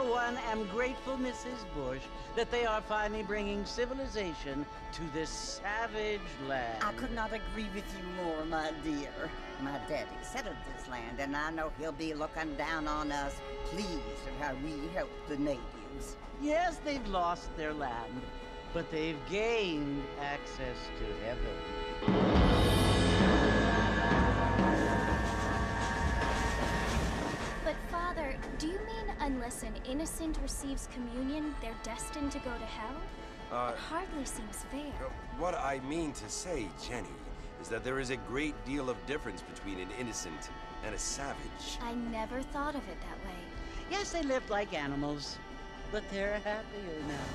one, am grateful, Mrs. Bush, that they are finally bringing civilization to this savage land. I could not agree with you more, my dear. My daddy settled this land, and I know he'll be looking down on us, pleased at how we help the natives. Yes, they've lost their land, but they've gained access to heaven. But Father, do you mean unless an innocent receives communion, they're destined to go to hell? It hardly seems fair. What I mean to say, Jenny, is that there is a great deal of difference between an innocent and a savage. I never thought of it that way. Yes, they lived like animals, but they're happier now.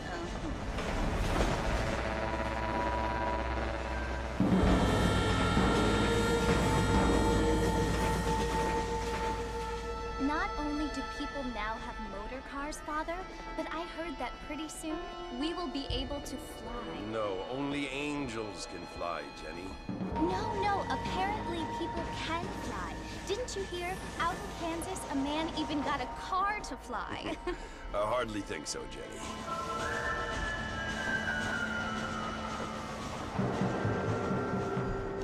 Not only do people now have motor cars, Father, but I heard that pretty soon we will be able to fly. No, only angels can fly, Jenny. No, apparently people can fly. Didn't you hear? Out in Kansas, a man even got a car to fly. I hardly think so, Jenny.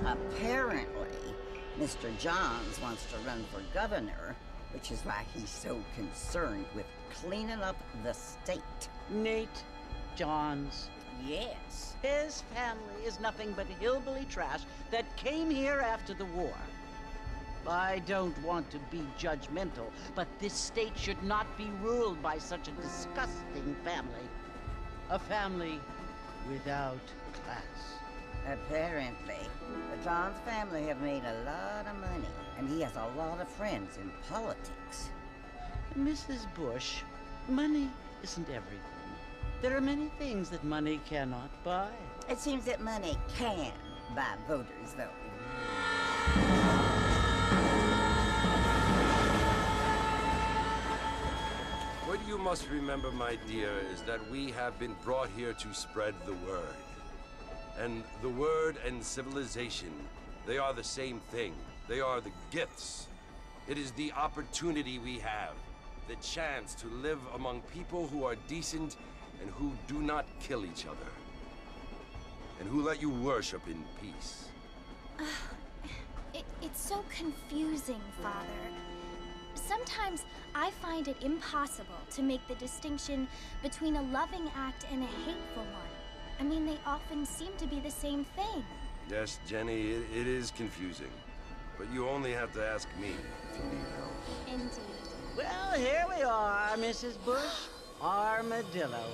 Apparently, Mr. Johns wants to run for governor, which is why he's so concerned with cleaning up the state. Nate Johns. Yes. His family is nothing but hillbilly trash that came here after the war. I don't want to be judgmental, but this state should not be ruled by such a disgusting family. A family without class. Apparently, the Johns family have made a lot of money, and he has a lot of friends in politics. Mrs. Bush, money isn't everything. There are many things that money cannot buy. It seems that money can buy voters, though. What you must remember, my dear, is that we have been brought here to spread the word. And the word and civilization, they are the same thing. They are the gifts. It is the opportunity we have, the chance to live among people who are decent and who do not kill each other, and who let you worship in peace. It's so confusing, Father. Sometimes I find it impossible to make the distinction between a loving act and a hateful one. I mean, they often seem to be the same thing. Yes, Jenny, it is confusing. But you only have to ask me if you need help. Indeed. Well, here we are, Mrs. Bush. Armadillo.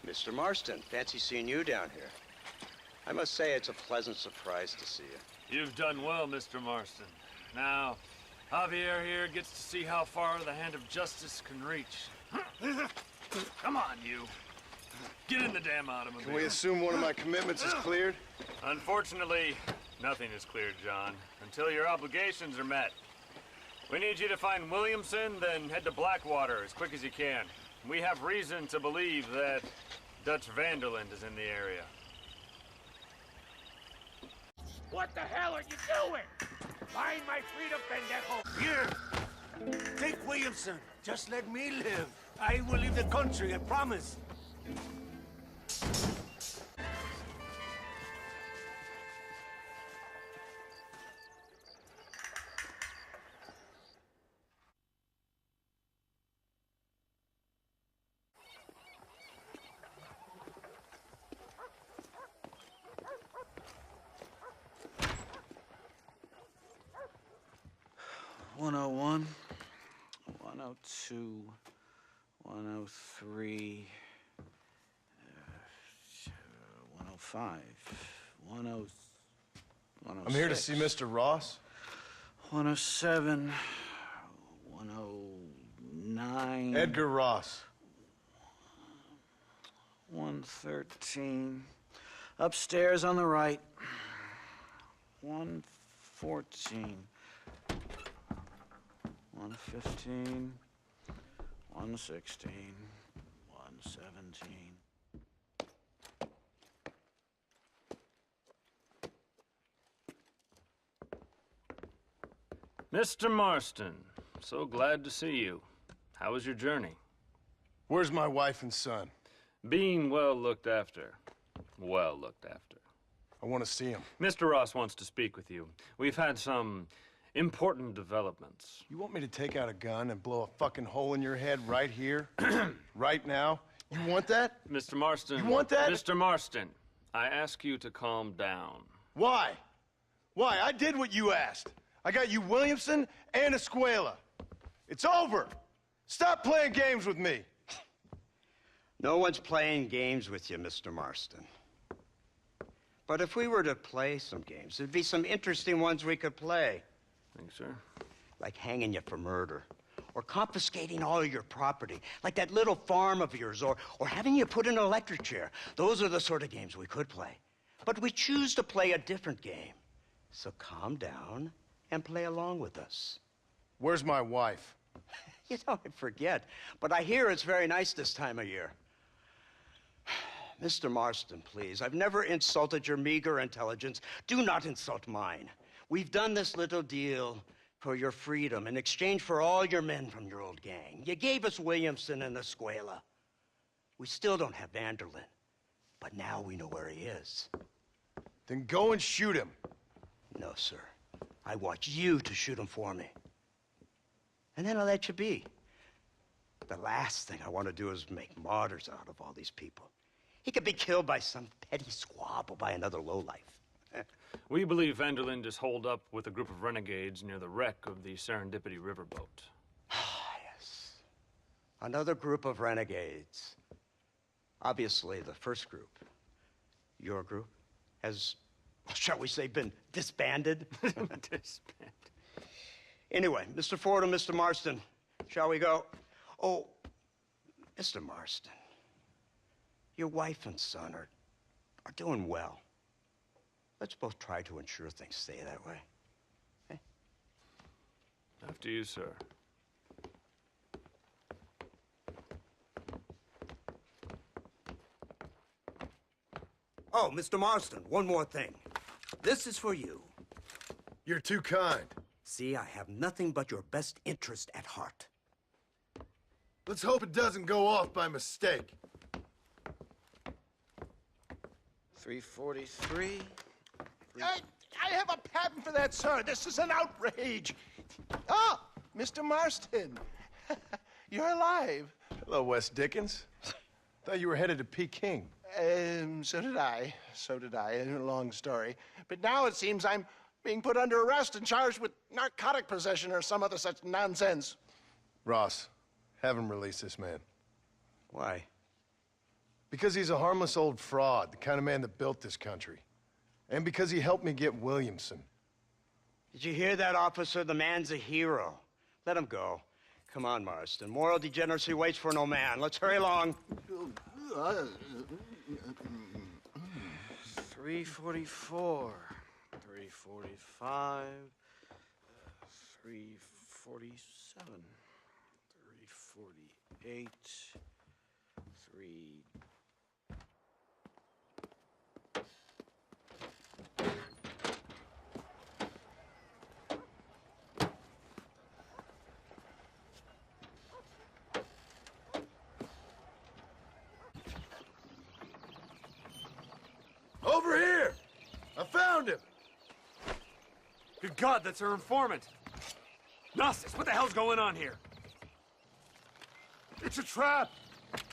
Mr. Marston, fancy seeing you down here. I must say it's a pleasant surprise to see you. You've done well, Mr. Marston. Now, Javier here gets to see how far the hand of justice can reach. Come on, you. Get in the damn automobile. Can we assume one of my commitments is cleared? Unfortunately, nothing is cleared, John, until your obligations are met. We need you to find Williamson, then head to Blackwater as quick as you can. We have reason to believe that Dutch Vanderland is in the area. What the hell are you doing? Find my freedom, pendejo! Here! Take Williamson. Just let me live. I will leave the country, I promise. (101), 102, 103, 105, 106. I'm here to see Mr. Ross. 107, 109. Edgar Ross. 113. Upstairs on the right. 1 114. 115. 116. 117. Mr. Marston, so glad to see you. How was your journey? Where's my wife and son? Being well looked after. Well looked after. I want to see him. Mr. Ross wants to speak with you. We've had some important developments. You want me to take out a gun and blow a fucking hole in your head right here? Right now? You want that? Mr. Marston. You want that? Mr. Marston, I ask you to calm down. Why? Why? I did what you asked. I got you Williamson and Escuella. It's over. Stop playing games with me. No one's playing games with you, Mr. Marston. But if we were to play some games, there'd be some interesting ones we could play. Thanks, sir. Like hanging you for murder, or confiscating all of your property, like that little farm of yours, or having you put in an electric chair. Those are the sort of games we could play. But we choose to play a different game. So calm down and play along with us. Where's my wife? You know, I forget, but I hear it's very nice this time of year. Mr. Marston, please, I've never insulted your meager intelligence. Do not insult mine. We've done this little deal for your freedom in exchange for all your men from your old gang. You gave us Williamson and Escuella. We still don't have Vanderlyn, but now we know where he is. Then go and shoot him. No, sir. I want you to shoot him for me. And then I'll let you be. The last thing I want to do is make martyrs out of all these people. He could be killed by some petty squabble by another lowlife. We believe Vanderlyn is holed up with a group of renegades near the wreck of the Serendipity riverboat. Yes. Another group of renegades. Obviously, the first group, your group, has, shall we say, been disbanded? Disbanded. Anyway, Mr. Ford and Mr. Marston, shall we go? Oh, Mr. Marston, your wife and son are doing well. Let's both try to ensure things stay that way. Okay? After you, sir. Oh, Mr. Marston, one more thing. This is for you. You're too kind. See, I have nothing but your best interest at heart. Let's hope it doesn't go off by mistake. 343. I have a patent for that, sir. This is an outrage. Oh, Mr. Marston. You're alive. Hello, Wes Dickens. Thought you were headed to Peking. So did I. So did I. A long story. But now it seems I'm being put under arrest and charged with narcotic possession or some other such nonsense. Ross, have him release this man. Why? Because he's a harmless old fraud, the kind of man that built this country. And because he helped me get Williamson. Did you hear that, officer? The man's a hero. Let him go. Come on, Marston. Moral degeneracy waits for no man. Let's hurry along. 344. 345. 347. 348. 3... Over here! I found him! Good God, that's our informant. Gnosis, what the hell's going on here? It's a trap.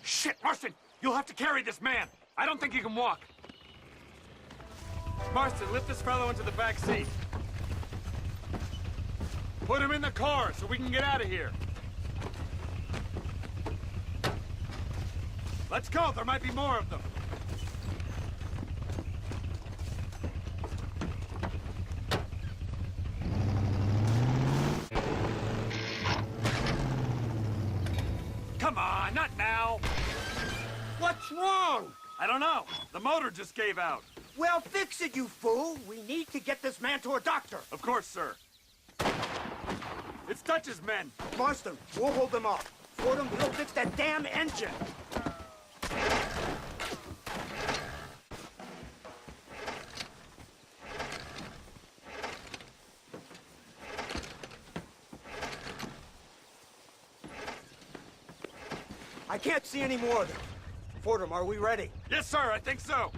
Shit, Marston, you'll have to carry this man. I don't think he can walk. Marston, lift this fellow into the back seat. Put him in the car so we can get out of here. Let's go, there might be more of them. Come on, not now. What's wrong? I don't know. The motor just gave out. Well, fix it, you fool! We need to get this man to a doctor! Of course, sir. It's Dutch's men. Marston, we'll hold them off. Fordham, he'll fix that damn engine! I can't see any more of them. Fordham, are we ready? Yes, sir, I think so.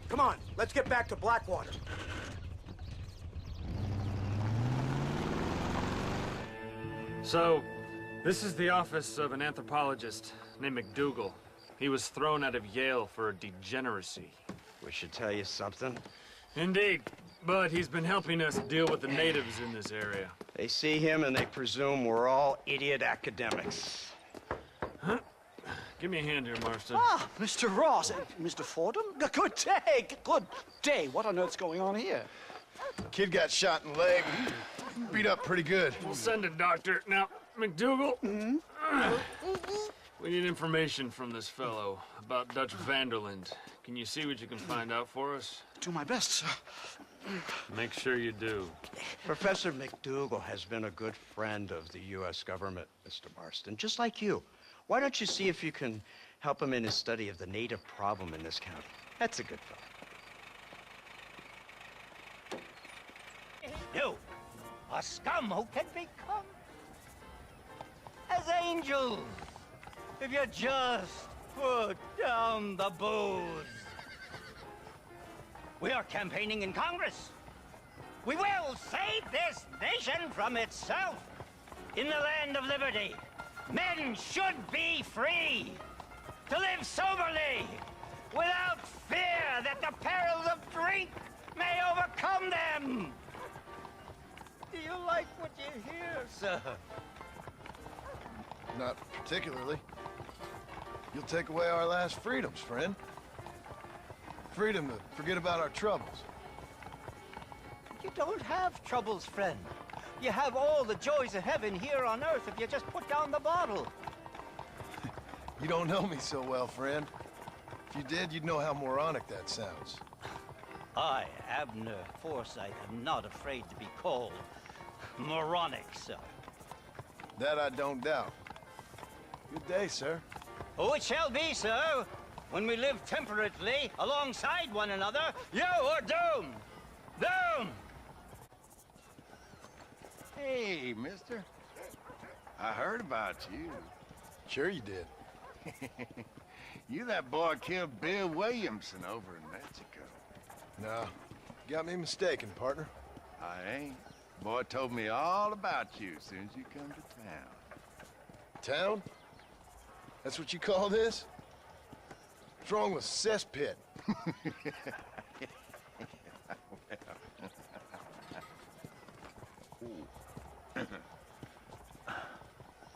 Come on, let's get back to Blackwater. So, this is the office of an anthropologist named McDougal. He was thrown out of Yale for degeneracy. We should tell you something. Indeed, but he's been helping us deal with the natives in this area. They see him and they presume we're all idiot academics. Huh? Give me a hand here, Marston. Ah, Mr. Ross. Mr. Fordham? Good day. Good day. What on earth's going on here? Kid got shot in the leg. Beat up pretty good. We'll send a doctor. Now, McDougal, we need information from this fellow about Dutch Vanderland. Can you see what you can find out for us? Do my best, sir. Make sure you do. Professor McDougal has been a good friend of the U.S. government, Mr. Marston, just like you. Why don't you see if you can help him in his study of the native problem in this county? That's a good fellow. You, a scum who can become as angels if you just put down the booze. We are campaigning in Congress. We will save this nation from itself in the land of liberty. Men should be free to live soberly without fear that the perils of drink may overcome them. Do you like what you hear, sir? Not particularly. You'll take away our last freedoms, friend. Freedom to forget about our troubles. You don't have troubles, friend. You have all the joys of heaven here on earth if you just put down the bottle. You don't know me so well, friend. If you did, you'd know how moronic that sounds. I, Abner Forsyth, am not afraid to be called moronic, sir. That I don't doubt. Good day, sir. Oh, it shall be, sir. When we live temperately alongside one another, you are doomed. Doomed! Hey, mister. I heard about you. Sure you did. You that boy killed Bill Williamson over in Mexico. No, you got me mistaken, partner. I ain't. Boy told me all about you as soon as you come to town. Town? That's what you call this? What's wrong with cesspit?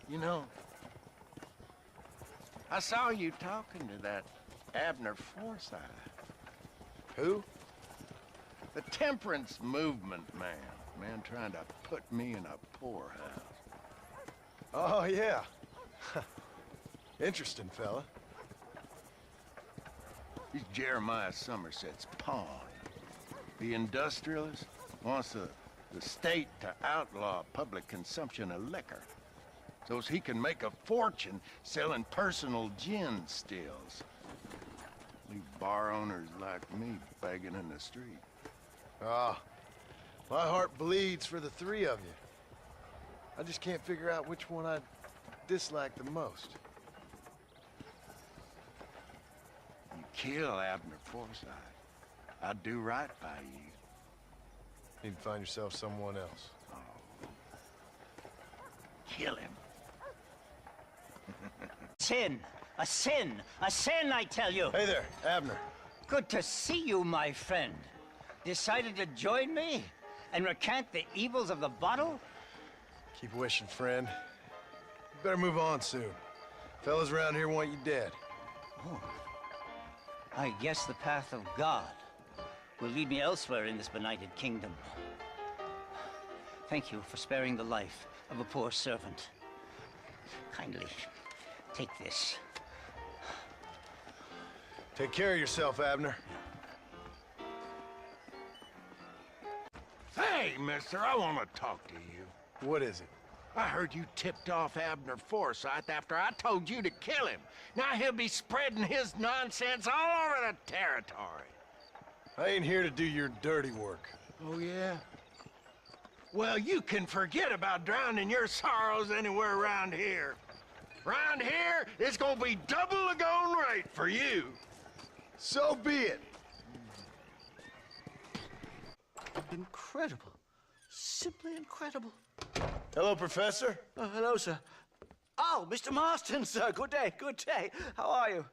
You know, I saw you talking to that Abner Forsyth. Who? The temperance movement man. Man trying to put me in a poorhouse. Oh, yeah. Interesting fella. He's Jeremiah Somerset's pawn. The industrialist wants the state to outlaw public consumption of liquor, so he can make a fortune selling personal gin stills. Leave bar owners like me begging in the street. Ah, my heart bleeds for the three of you. I just can't figure out which one I dislike the most. You kill Abner Forsyth, I'd do right by you. Need to find yourself someone else. Kill him. Sin. A sin. A sin, I tell you. Hey there, Abner. Good to see you, my friend. Decided to join me and recant the evils of the bottle? Keep wishing, friend. You better move on soon. Fellas around here want you dead. Oh. I guess the path of God will lead me elsewhere in this benighted kingdom. Thank you for sparing the life of a poor servant. Kindly take this. Take care of yourself, Abner. Hey, mister, I want to talk to you. What is it? I heard you tipped off Abner Forsyth after I told you to kill him. Now he'll be spreading his nonsense all over the territory. I ain't here to do your dirty work. Oh, yeah? Well, you can forget about drowning your sorrows anywhere around here. Round here, it's gonna be double the going rate for you. So be it. Incredible. Simply incredible. Hello, Professor. Hello, sir. Oh, Mr. Marston, sir. Good day, good day. How are you?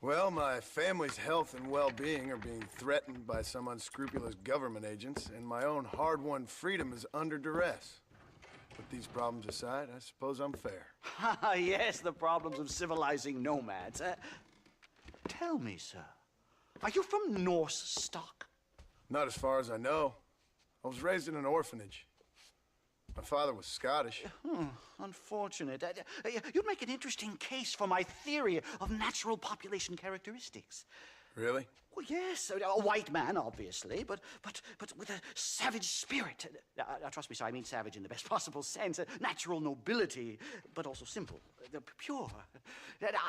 Well, my family's health and well-being are being threatened by some unscrupulous government agents, and my own hard-won freedom is under duress. Put these problems aside, I suppose I'm fair. Yes, the problems of civilizing nomads. Tell me, sir, are you from Norse stock? Not as far as I know. I was raised in an orphanage. My father was Scottish. Unfortunate. You'd make an interesting case for my theory of natural population characteristics. Really? Well, yes, a white man, obviously, but with a savage spirit. Trust me, sir, I mean savage in the best possible sense. Natural nobility, but also simple, pure.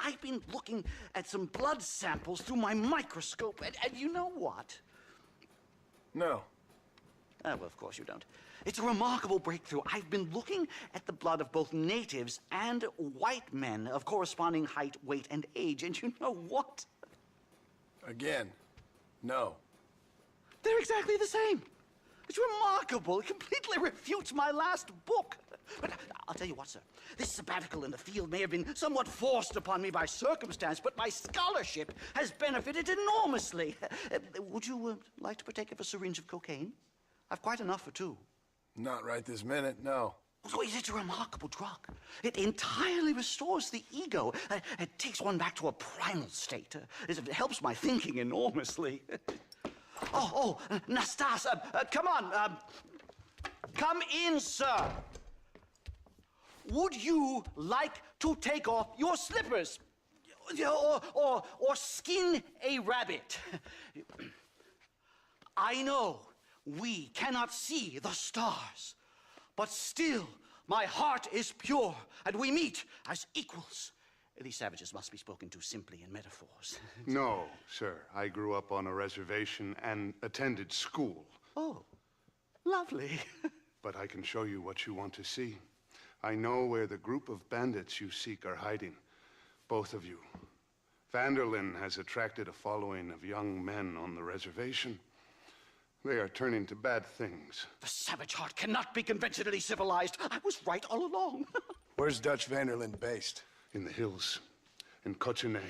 I've been looking at some blood samples through my microscope, and you know what? No. Well, of course you don't. It's a remarkable breakthrough. I've been looking at the blood of both natives and white men of corresponding height, weight, and age, and you know what? Again, no. They're exactly the same. It's remarkable. It completely refutes my last book. But I'll tell you what, sir. This sabbatical in the field may have been somewhat forced upon me by circumstance, but my scholarship has benefited enormously. Would you like to partake of a syringe of cocaine? I've quite enough for two. Not right this minute, no. Oh, it's a remarkable drug. It entirely restores the ego. It takes one back to a primal state. It helps my thinking enormously. Nastas, come on. Come in, sir. Would you like to take off your slippers? Or skin a rabbit? I know we cannot see the stars, but still my heart is pure, and we meet as equals. These savages must be spoken to simply in metaphors. No, sir. I grew up on a reservation and attended school. Oh, lovely. But I can show you what you want to see. I know where the group of bandits you seek are hiding. Both of you. Vanderlyn has attracted a following of young men on the reservation. They are turning to bad things. The savage heart cannot be conventionally civilized. I was right all along. Where's Dutch Vanderlyn based? In the hills, in Cochene.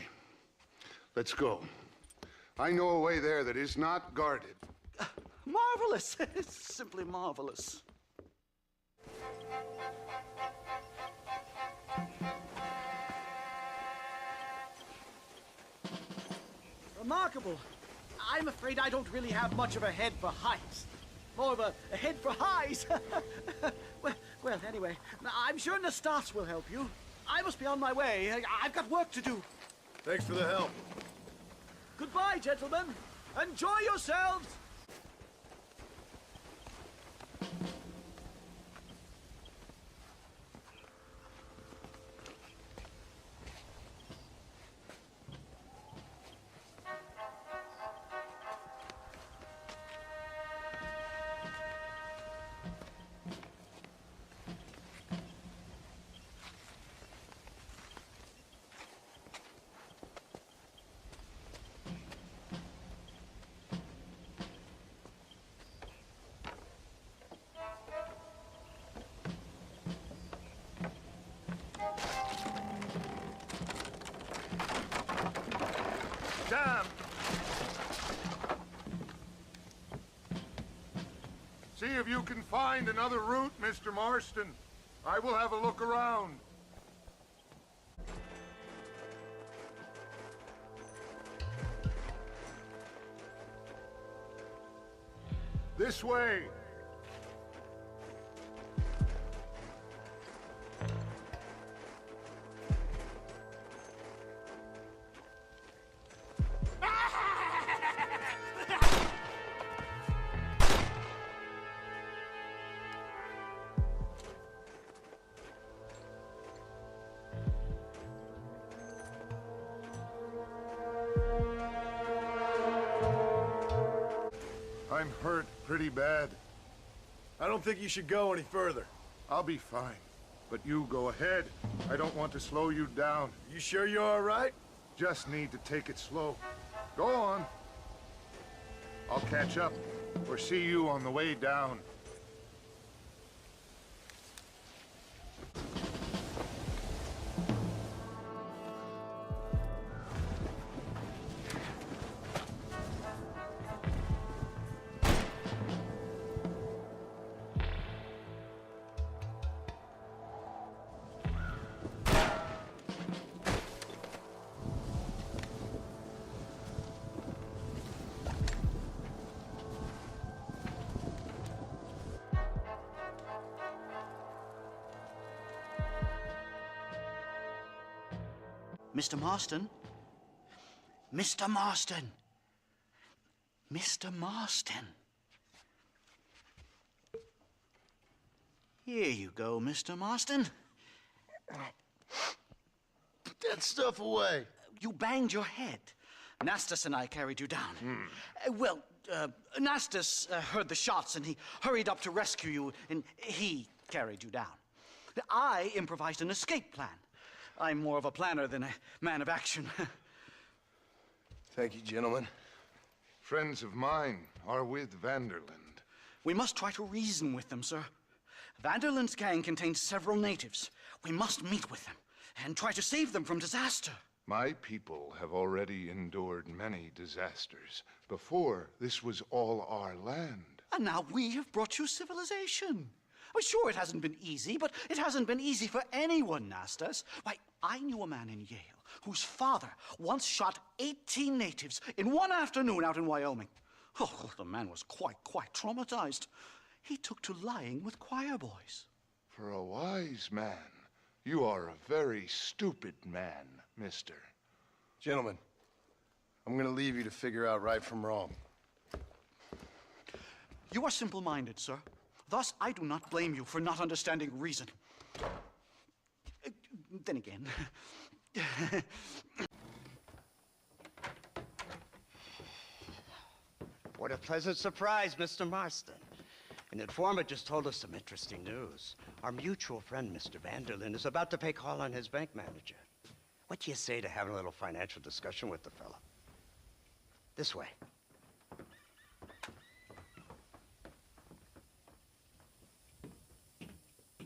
Let's go. I know a way there that is not guarded. Marvelous. It's simply marvelous. Remarkable. I'm afraid I don't really have much of a head for heights. More of a head for highs. well, anyway, I'm sure Nastas will help you. I must be on my way. I've got work to do. Thanks for the help. Goodbye, gentlemen. Enjoy yourselves. Damn! See if you can find another route, Mr. Marston. I will have a look around. This way. I'm hurt pretty bad. I don't think you should go any further. I'll be fine. But you go ahead. I don't want to slow you down. You sure you're all right? Just need to take it slow. Go on. I'll catch up or see you on the way down. Mr. Marston? Mr. Marston! Mr. Marston! Here you go, Mr. Marston. Put that stuff away. You banged your head. Nastas and I carried you down. Nastas heard the shots and he hurried up to rescue you, and he carried you down. I improvised an escape plan. I'm more of a planner than a man of action. Thank you, gentlemen. Friends of mine are with Vanderland. We must try to reason with them, sir. Vanderland's gang contains several natives. We must meet with them and try to save them from disaster. My people have already endured many disasters. Before, this was all our land. And now we have brought you civilization. Well, sure, it hasn't been easy, but it hasn't been easy for anyone, Nastas. Why, I knew a man in Yale whose father once shot 18 natives in one afternoon out in Wyoming. Oh, the man was quite traumatized. He took to lying with choir boys. For a wise man, you are a very stupid man, mister. Gentlemen, I'm gonna leave you to figure out right from wrong. You are simple-minded, sir. Thus, I do not blame you for not understanding reason. Then again... What a pleasant surprise, Mr. Marston. An informant just told us some interesting news. Our mutual friend, Mr. Vanderland, is about to pay call on his bank manager. What do you say to having a little financial discussion with the fellow? This way.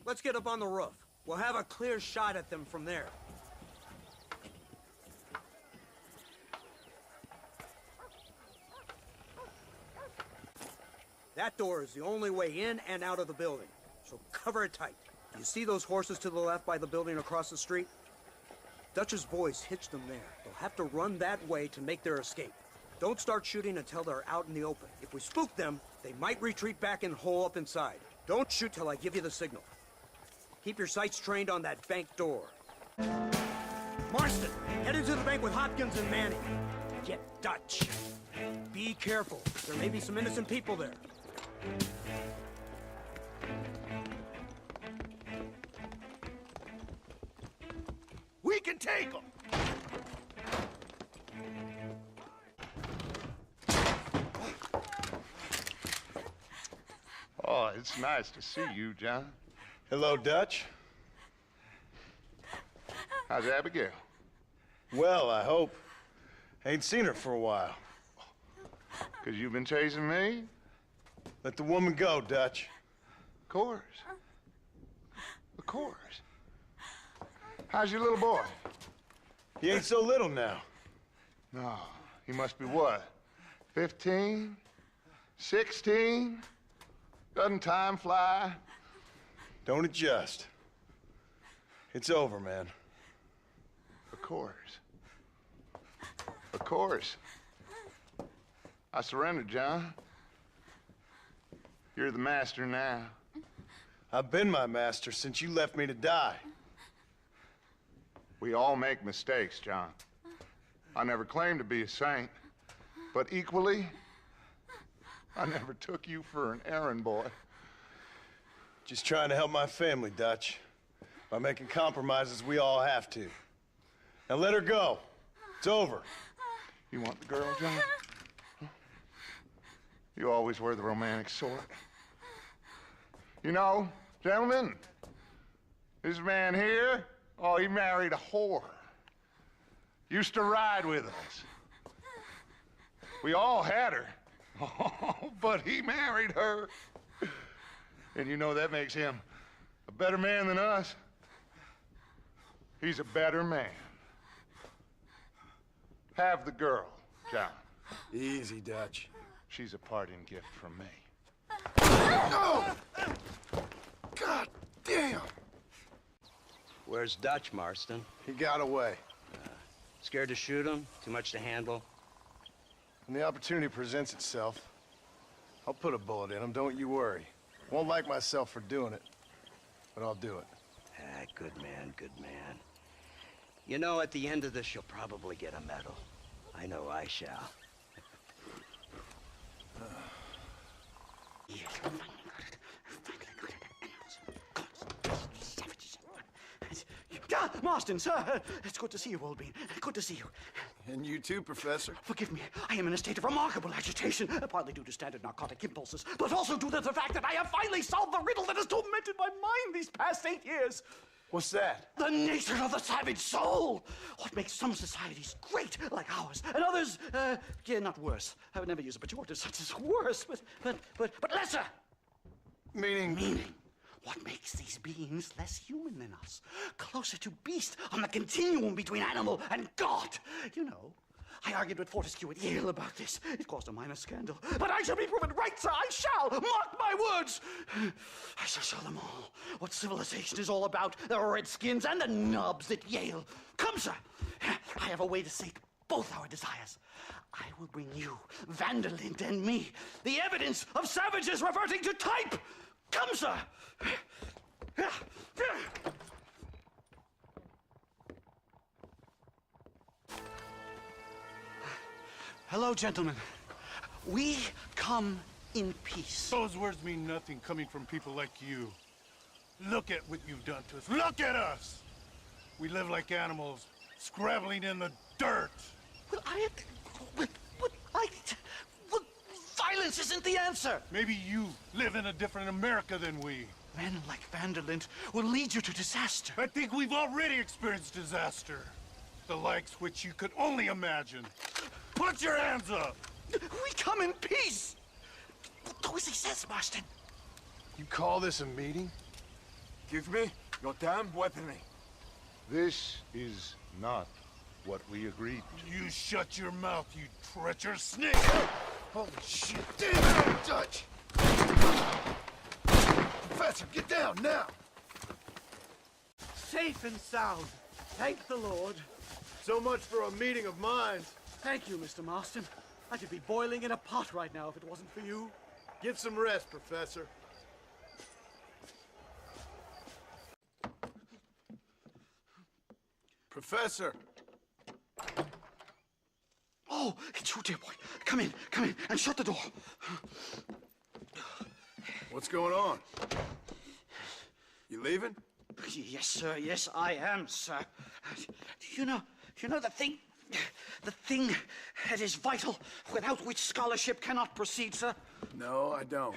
Let's get up on the roof. We'll have a clear shot at them from there. That door is the only way in and out of the building, so cover it tight. You see those horses to the left by the building across the street? Dutch's boys hitched them there. They'll have to run that way to make their escape. Don't start shooting until they're out in the open. If we spook them, they might retreat back and hole up inside. Don't shoot till I give you the signal. Keep your sights trained on that bank door. Marston, head into the bank with Hopkins and Manning. Get Dutch. Be careful. There may be some innocent people there. We can take them! Oh, it's nice to see you, John. Hello, Dutch. How's Abigail? Well, I hope. Ain't seen her for a while. 'Cause you've been chasing me? Let the woman go, Dutch. Of course. Of course. How's your little boy? He ain't so little now. No, he must be what? 15? 16? Doesn't time fly? Don't adjust. It's over, man. Of course. Of course. I surrendered, John. You're the master now. I've been my master since you left me to die. We all make mistakes, John. I never claimed to be a saint, but equally, I never took you for an errand boy. Just trying to help my family, Dutch. By making compromises we all have to. Now let her go. It's over. You want the girl, John? You always were the romantic sort. You know, gentlemen, this man here, oh, he married a whore. Used to ride with us. We all had her. Oh, but he married her. And you know that makes him a better man than us. He's a better man. Have the girl, John. Easy, Dutch. She's a parting gift from me. No! God damn! Where's Dutch, Marston? He got away. Scared to shoot him? Too much to handle? When the opportunity presents itself, I'll put a bullet in him, don't you worry. Won't like myself for doing it, but I'll do it. Ah, good man, good man. You know, at the end of this, you'll probably get a medal. I know I shall. Marston, sir. It's good to see you, old bean. Good to see you. And you too, Professor. Forgive me. I am in a state of remarkable agitation, partly due to standard narcotic impulses, but also due to the fact that I have finally solved the riddle that has tormented my mind these past 8 years. What's that? The nature of the savage soul. What makes some societies great, like ours, and others, yeah, not worse. I would never use a pejorative such as worse, but lesser. Meaning? What makes these beings less human than us? Closer to beast on the continuum between animal and God. You know, I argued with Fortescue at Yale about this. It caused a minor scandal. But I shall be proven right, sir. I shall. Mark my words. I shall show them all what civilization is all about. The redskins and the nubs at Yale. Come, sir. I have a way to sate both our desires. I will bring you, Vanderlinde and me, the evidence of savages reverting to type. Come, sir. Hello, gentlemen. We come in peace. Those words mean nothing coming from people like you. Look at what you've done to us. Look at us! We live like animals, scrabbling in the dirt. Well, violence isn't the answer. Maybe you live in a different America than we. Men like Vanderlinde will lead you to disaster. I think we've already experienced disaster. The likes which you could only imagine. Put your hands up! We come in peace! Do as he says, Marston. You call this a meeting? Give me your damn weaponry. This is not what we agreed to. You shut your mouth, you treacherous snake! Holy shit! Damn it, Dutch! Professor, get down now! Safe and sound. Thank the Lord. So much for a meeting of minds. Thank you, Mr. Marston. I could be boiling in a pot right now if it wasn't for you. Get some rest, Professor. Professor! Oh, it's you, dear boy. Come in, and shut the door. What's going on? You leaving? Yes, sir. Yes, I am, sir. You know the thing that is vital, without which scholarship cannot proceed, sir? No, I don't.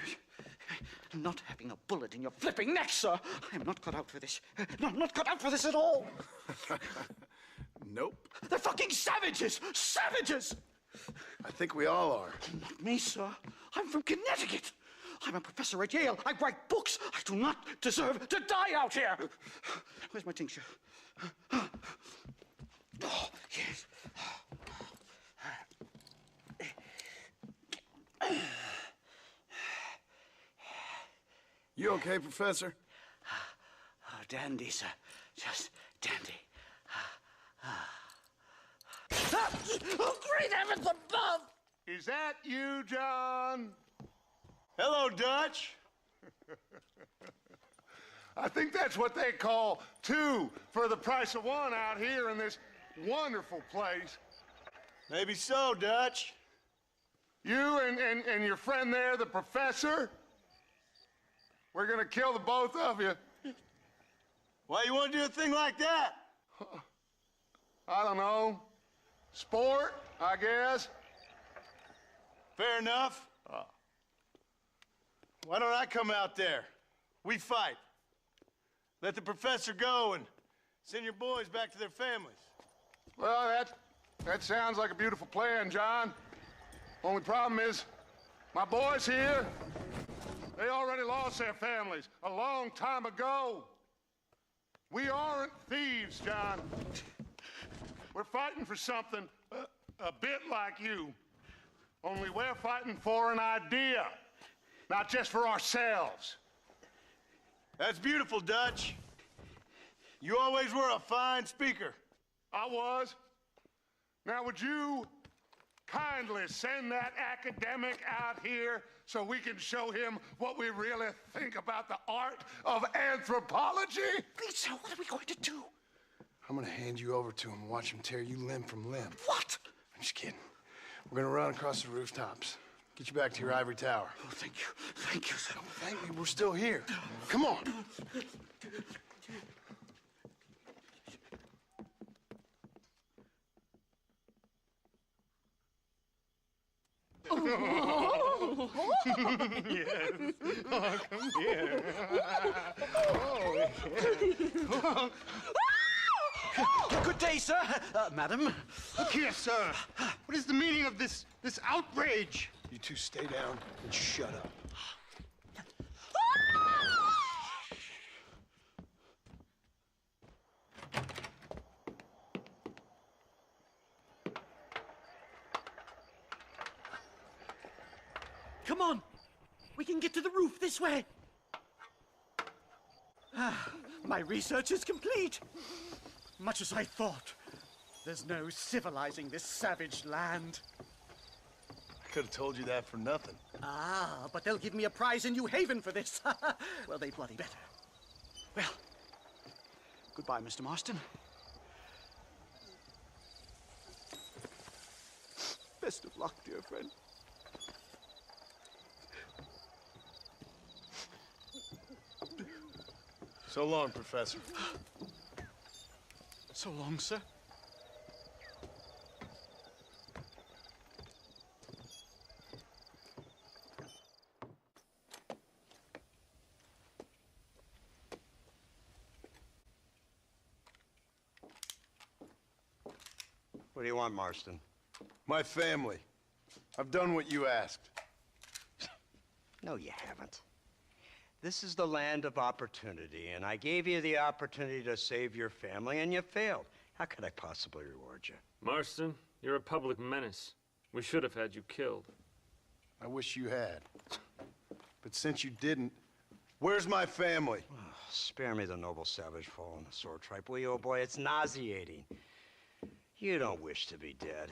Not having a bullet in your flipping neck, sir. I am not cut out for this. No, I'm not cut out for this at all. Nope. They're fucking savages! Savages! I think we all are. Not me, sir. I'm from Connecticut. I'm a professor at Yale. I write books. I do not deserve to die out here. Where's my tincture? Oh, yes. You okay, Professor? Oh, dandy, sir. Just dandy. Oh, great heavens above! Is that you, John? Hello, Dutch. I think that's what they call two for the price of one out here in this wonderful place. Maybe so, Dutch. You and your friend there, the professor, we're gonna kill the both of you. Why you want to do a thing like that? I don't know. Sport, I guess. Fair enough. Why don't I come out there? We fight. Let the professor go and send your boys back to their families. Well, that sounds like a beautiful plan, John. Only problem is, my boys here, they already lost their families a long time ago. We aren't thieves, John. We're fighting for something a bit like you. Only we're fighting for an idea, not just for ourselves. That's beautiful, Dutch. You always were a fine speaker. I was. Now, would you kindly send that academic out here so we can show him what we really think about the art of anthropology? Please, sir, what are we going to do? I'm gonna hand you over to him and watch him tear you limb from limb. What? I'm just kidding. We're gonna run across the rooftops. Get you back to your ivory tower. Oh, thank you. Thank you, sir. Don't thank me, we're still here. Come on. Yes. Oh, come here. Oh. Good day, sir. Madam. Look here, sir. What is the meaning of this outrage? You two stay down and shut up. Come on. We can get to the roof this way. My research is complete. Much as I thought. There's no civilizing this savage land. I could have told you that for nothing. Ah, but they'll give me a prize in New Haven for this. Well, they bloody better. Well, goodbye, Mr. Marston. Best of luck, dear friend. So long, Professor. So long, sir. What do you want, Marston? My family. I've done what you asked. No, you haven't. This is the land of opportunity, and I gave you the opportunity to save your family, and you failed. How could I possibly reward you? Marston, you're a public menace. We should have had you killed. I wish you had. But since you didn't, where's my family? Oh, spare me the noble savage fall on the sword tripe, will you, old boy? It's nauseating. You don't wish to be dead.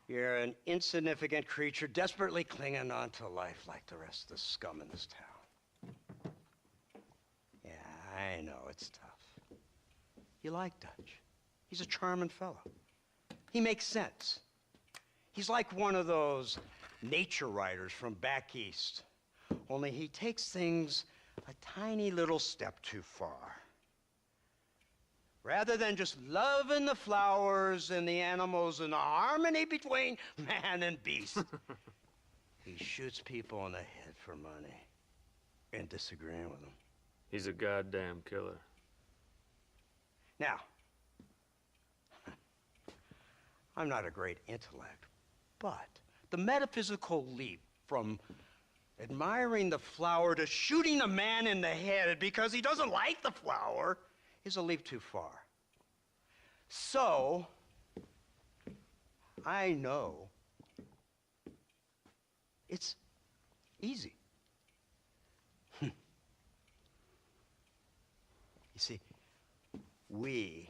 You're an insignificant creature desperately clinging on to life like the rest of the scum in this town. Yeah, I know, it's tough. You like Dutch. He's a charming fellow. He makes sense. He's like one of those nature writers from back east. Only he takes things a tiny little step too far. Rather than just loving the flowers and the animals and the harmony between man and beast, he shoots people in the head for money and disagreeing with them. He's a goddamn killer. Now, I'm not a great intellect, but the metaphysical leap from admiring the flower to shooting a man in the head because he doesn't like the flower is a leap too far. So, I know it's easy. You see, me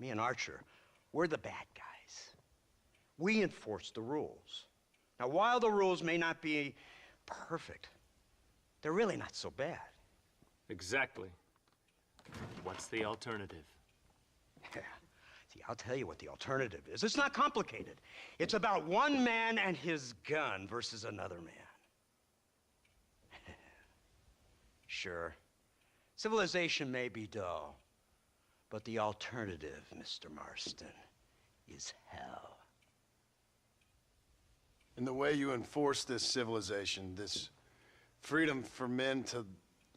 and Archer, we're the bad guys. We enforce the rules. Now, while the rules may not be perfect, they're really not so bad. Exactly. What's the alternative? Yeah. See, I'll tell you what the alternative is. It's not complicated. It's about one man and his gun versus another man. Sure, civilization may be dull, but the alternative, Mr. Marston, is hell. And the way you enforce this civilization, this Freedom for men to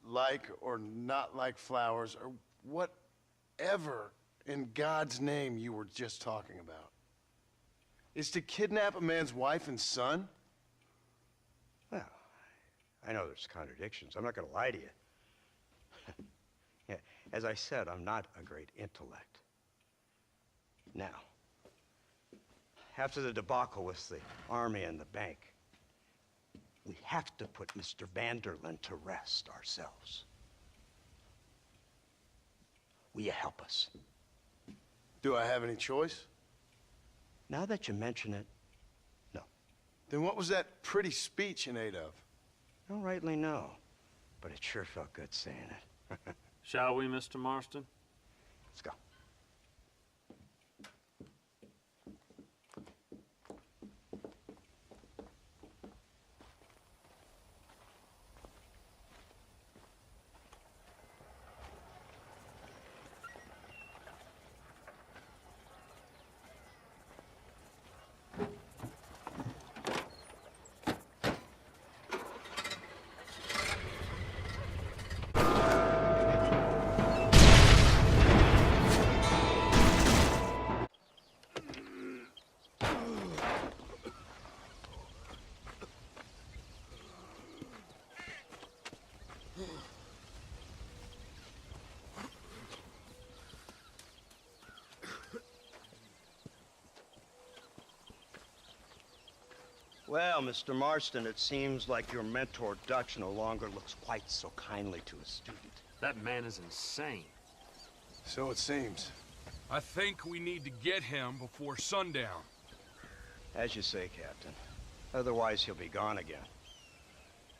like or not like flowers, or whatever in God's name you were just talking about, is to kidnap a man's wife and son? Well, I know there's contradictions. I'm not going to lie to you. Yeah, as I said, I'm not a great intellect. Now, after the debacle with the army and the bank, we have to put Mr. Vanderlyn to rest ourselves. Will you help us? Do I have any choice? Now that you mention it, no. Then what was that pretty speech in aid of? I don't rightly know, but it sure felt good saying it. Shall we, Mr. Marston? Let's go. Well, Mr. Marston, it seems like your mentor, Dutch, no longer looks quite so kindly to his student. That man is insane. So it seems. I think we need to get him before sundown. As you say, Captain. Otherwise, he'll be gone again.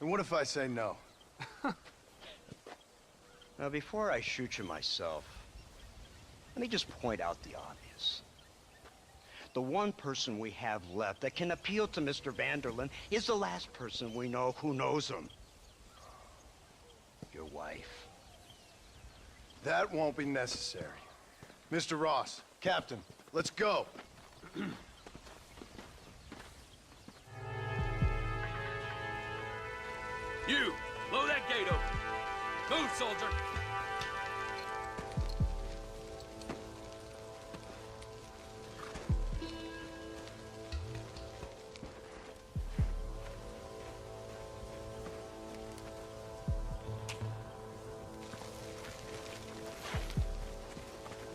And what if I say no? Now, before I shoot you myself, let me just point out the obvious. The one person we have left that can appeal to Mr. Vanderlyn is the last person we know who knows him. Your wife. That won't be necessary. Mr. Ross, Captain, let's go. You, blow that gate open. Move, soldier.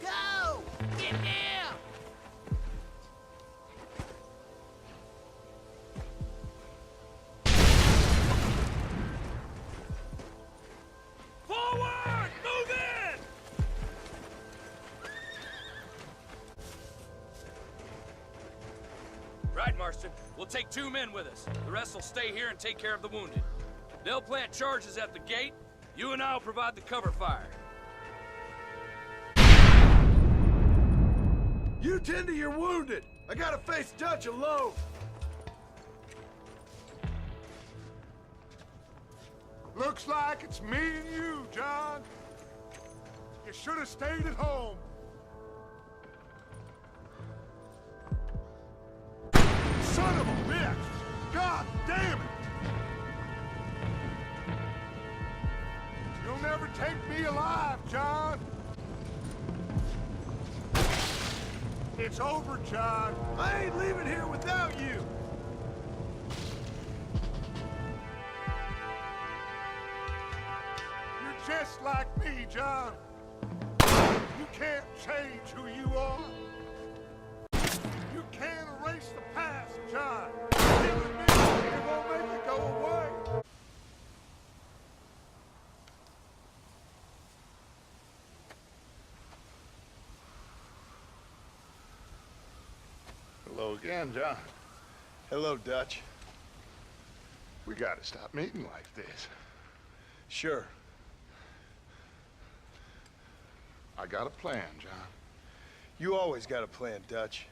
Go! Get down! Forward! Move in! Right, Marston. We'll take 2 men with us. The rest will stay here and take care of the wounded. They'll plant charges at the gate. You and I'll provide the cover fire. You tend to your wounded. I gotta face Dutch alone. Looks like it's me and you, John. You should have stayed at home. Son of a bitch! God damn it! You'll never take me alive, John. It's over, John. I ain't leaving here without you. You're just like me, John. You can't change who you are. You can't erase the past, John. It with me, it won't make it go away. Hello again, John. Hello, Dutch. We gotta stop meeting like this. Sure. I got a plan, John. You always got a plan, Dutch.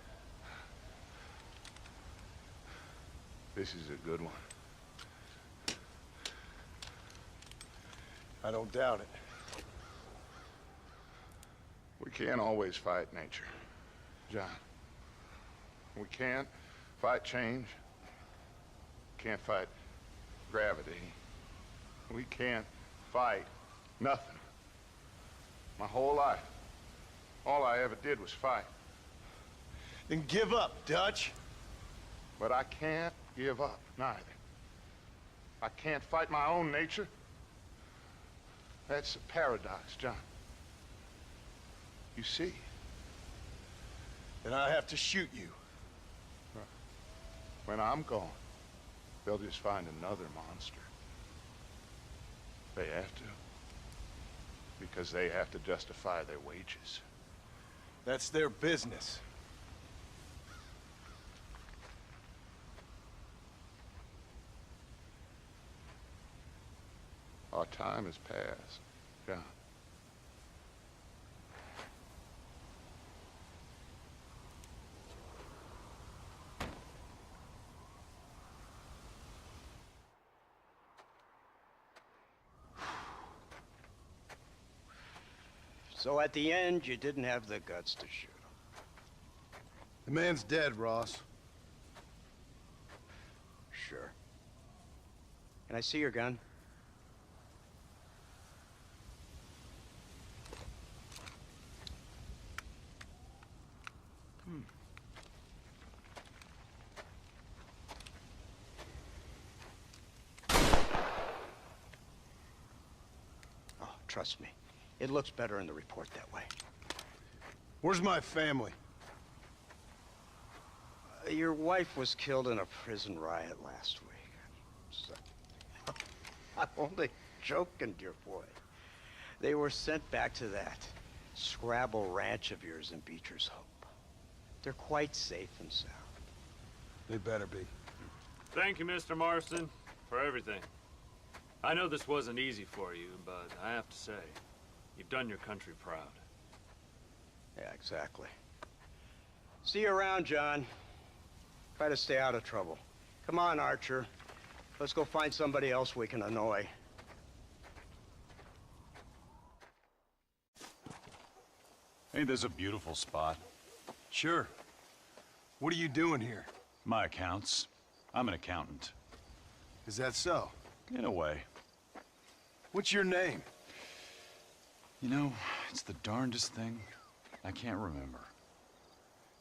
This is a good one. I don't doubt it. We can't always fight nature, John. We can't fight change. Can't fight gravity. We can't fight nothing. My whole life, all I ever did was fight. Then give up, Dutch. But I can't give up, neither. I can't fight my own nature. That's a paradox, John. You see? Then I have to shoot you. When I'm gone, they'll just find another monster. They have to. Because they have to justify their wages. That's their business. Our time has passed, John. So at the end, you didn't have the guts to shoot him. The man's dead, Ross. Sure. Can I see your gun? Oh, trust me. It looks better in the report that way. Where's my family? Your wife was killed in a prison riot last week. So, I'm only joking, dear boy. They were sent back to that Scrabble ranch of yours in Beecher's Hope. They're quite safe and sound. They better be. Thank you, Mr. Marston, for everything. I know this wasn't easy for you, but I have to say, you've done your country proud. Yeah, exactly. See you around, John. Try to stay out of trouble. Come on, Archer. Let's go find somebody else we can annoy. Ain't this a beautiful spot? Sure. What are you doing here? My accounts. I'm an accountant. Is that so? In a way. What's your name? You know, it's the darndest thing. I can't remember.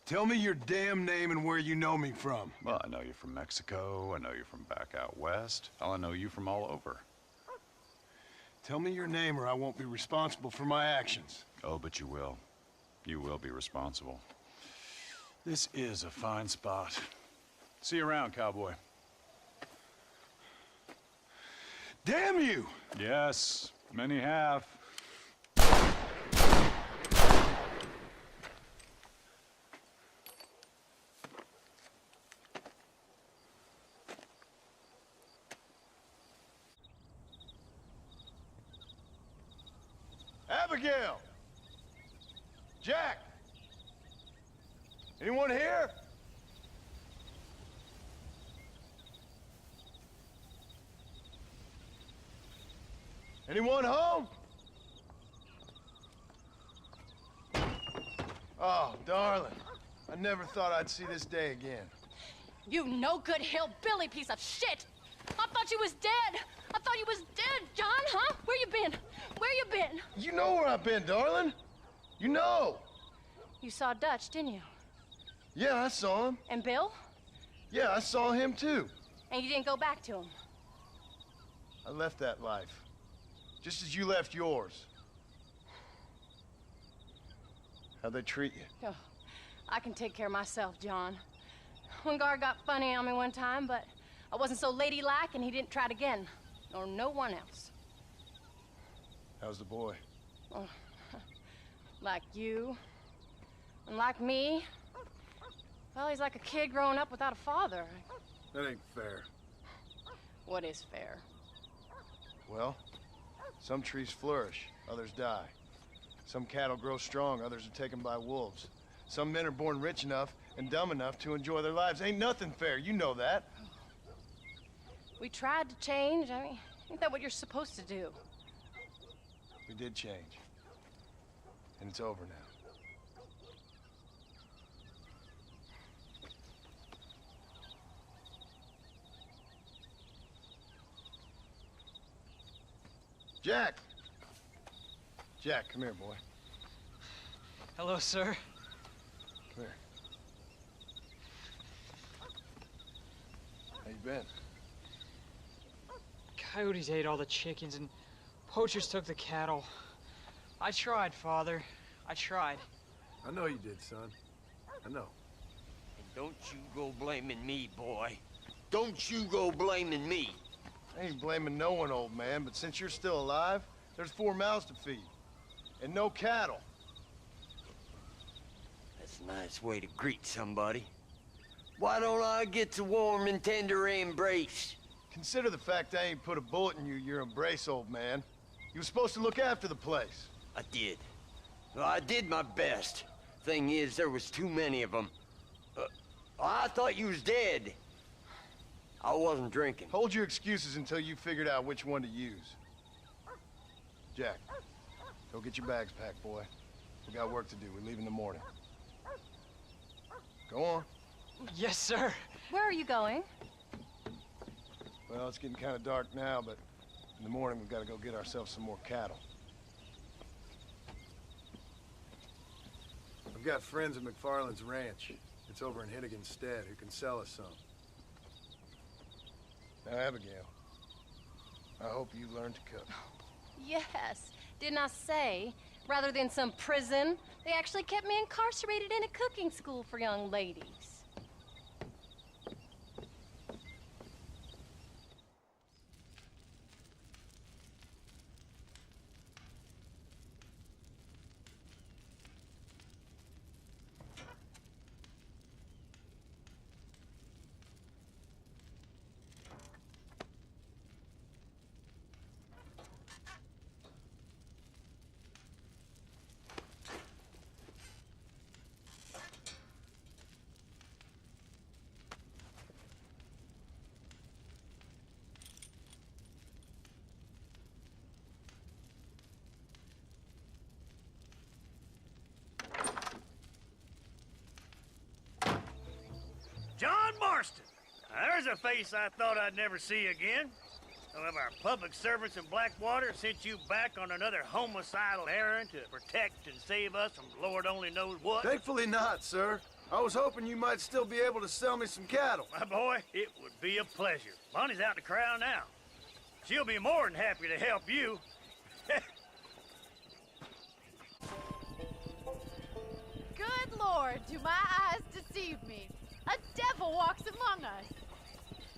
Tell me your damn name and where you know me from. Well, I know you from Mexico. I know you from back out west. I know you from all over. Tell me your name or I won't be responsible for my actions. Oh, but you will. You will be responsible. This is a fine spot. See you around, cowboy. Damn you! Yes, many have. Abigail! Jack! Anyone here? Anyone home? Oh, darling. I never thought I'd see this day again. You no-good hillbilly piece of shit! I thought you was dead! I thought you was dead, John, huh? Where you been? Where you been? You know where I've been, darling. You know. You saw Dutch, didn't you? Yeah, I saw him. And Bill? Yeah, I saw him too. And you didn't go back to him? I left that life. Just as you left yours. How'd they treat you? Oh, I can take care of myself, John. One guard got funny on me one time, but I wasn't so ladylike and he didn't try it again. Nor no one else. How's the boy? Oh, like you. And like me. Well, he's like a kid growing up without a father. That ain't fair. What is fair? Well, some trees flourish, others die. Some cattle grow strong, others are taken by wolves. Some men are born rich enough and dumb enough to enjoy their lives. Ain't nothing fair, you know that. We tried to change. I mean, ain't that what you're supposed to do? We did change. And it's over now. Jack! Jack, come here, boy. Hello, sir. Come here. How you been? Coyotes ate all the chickens and poachers took the cattle. I tried, Father. I tried. I know you did, son. I know. And don't you go blaming me, boy. Don't you go blaming me. I ain't blaming no one, old man, but since you're still alive, there's 4 mouths to feed. And no cattle. That's a nice way to greet somebody. Why don't I get the warm and tender embrace? Consider the fact I ain't put a bullet in your embrace, old man. You were supposed to look after the place. I did. Well, I did my best. Thing is, there was too many of them. I thought you was dead. I wasn't drinking. Hold your excuses until you figured out which one to use. Jack, go get your bags packed, boy. We got work to do. We leave in the morning. Go on. Yes, sir. Where are you going? Well, it's getting kind of dark now, but in the morning we've got to go get ourselves some more cattle. I've got friends at McFarland's ranch. It's over in Hinnigan's stead who can sell us some. Now, Abigail, I hope you learn to cook. Yes. Didn't I say, rather than some prison, they actually kept me incarcerated in a cooking school for young ladies. John Marston. Now, there's a face I thought I'd never see again. Some of our public servants in Blackwater sent you back on another homicidal errand to protect and save us from Lord only knows what. Thankfully not, sir. I was hoping you might still be able to sell me some cattle. My boy, it would be a pleasure. Bonnie's out to corral now. She'll be more than happy to help you. Good Lord, do my eyes deceive me? A devil walks among us.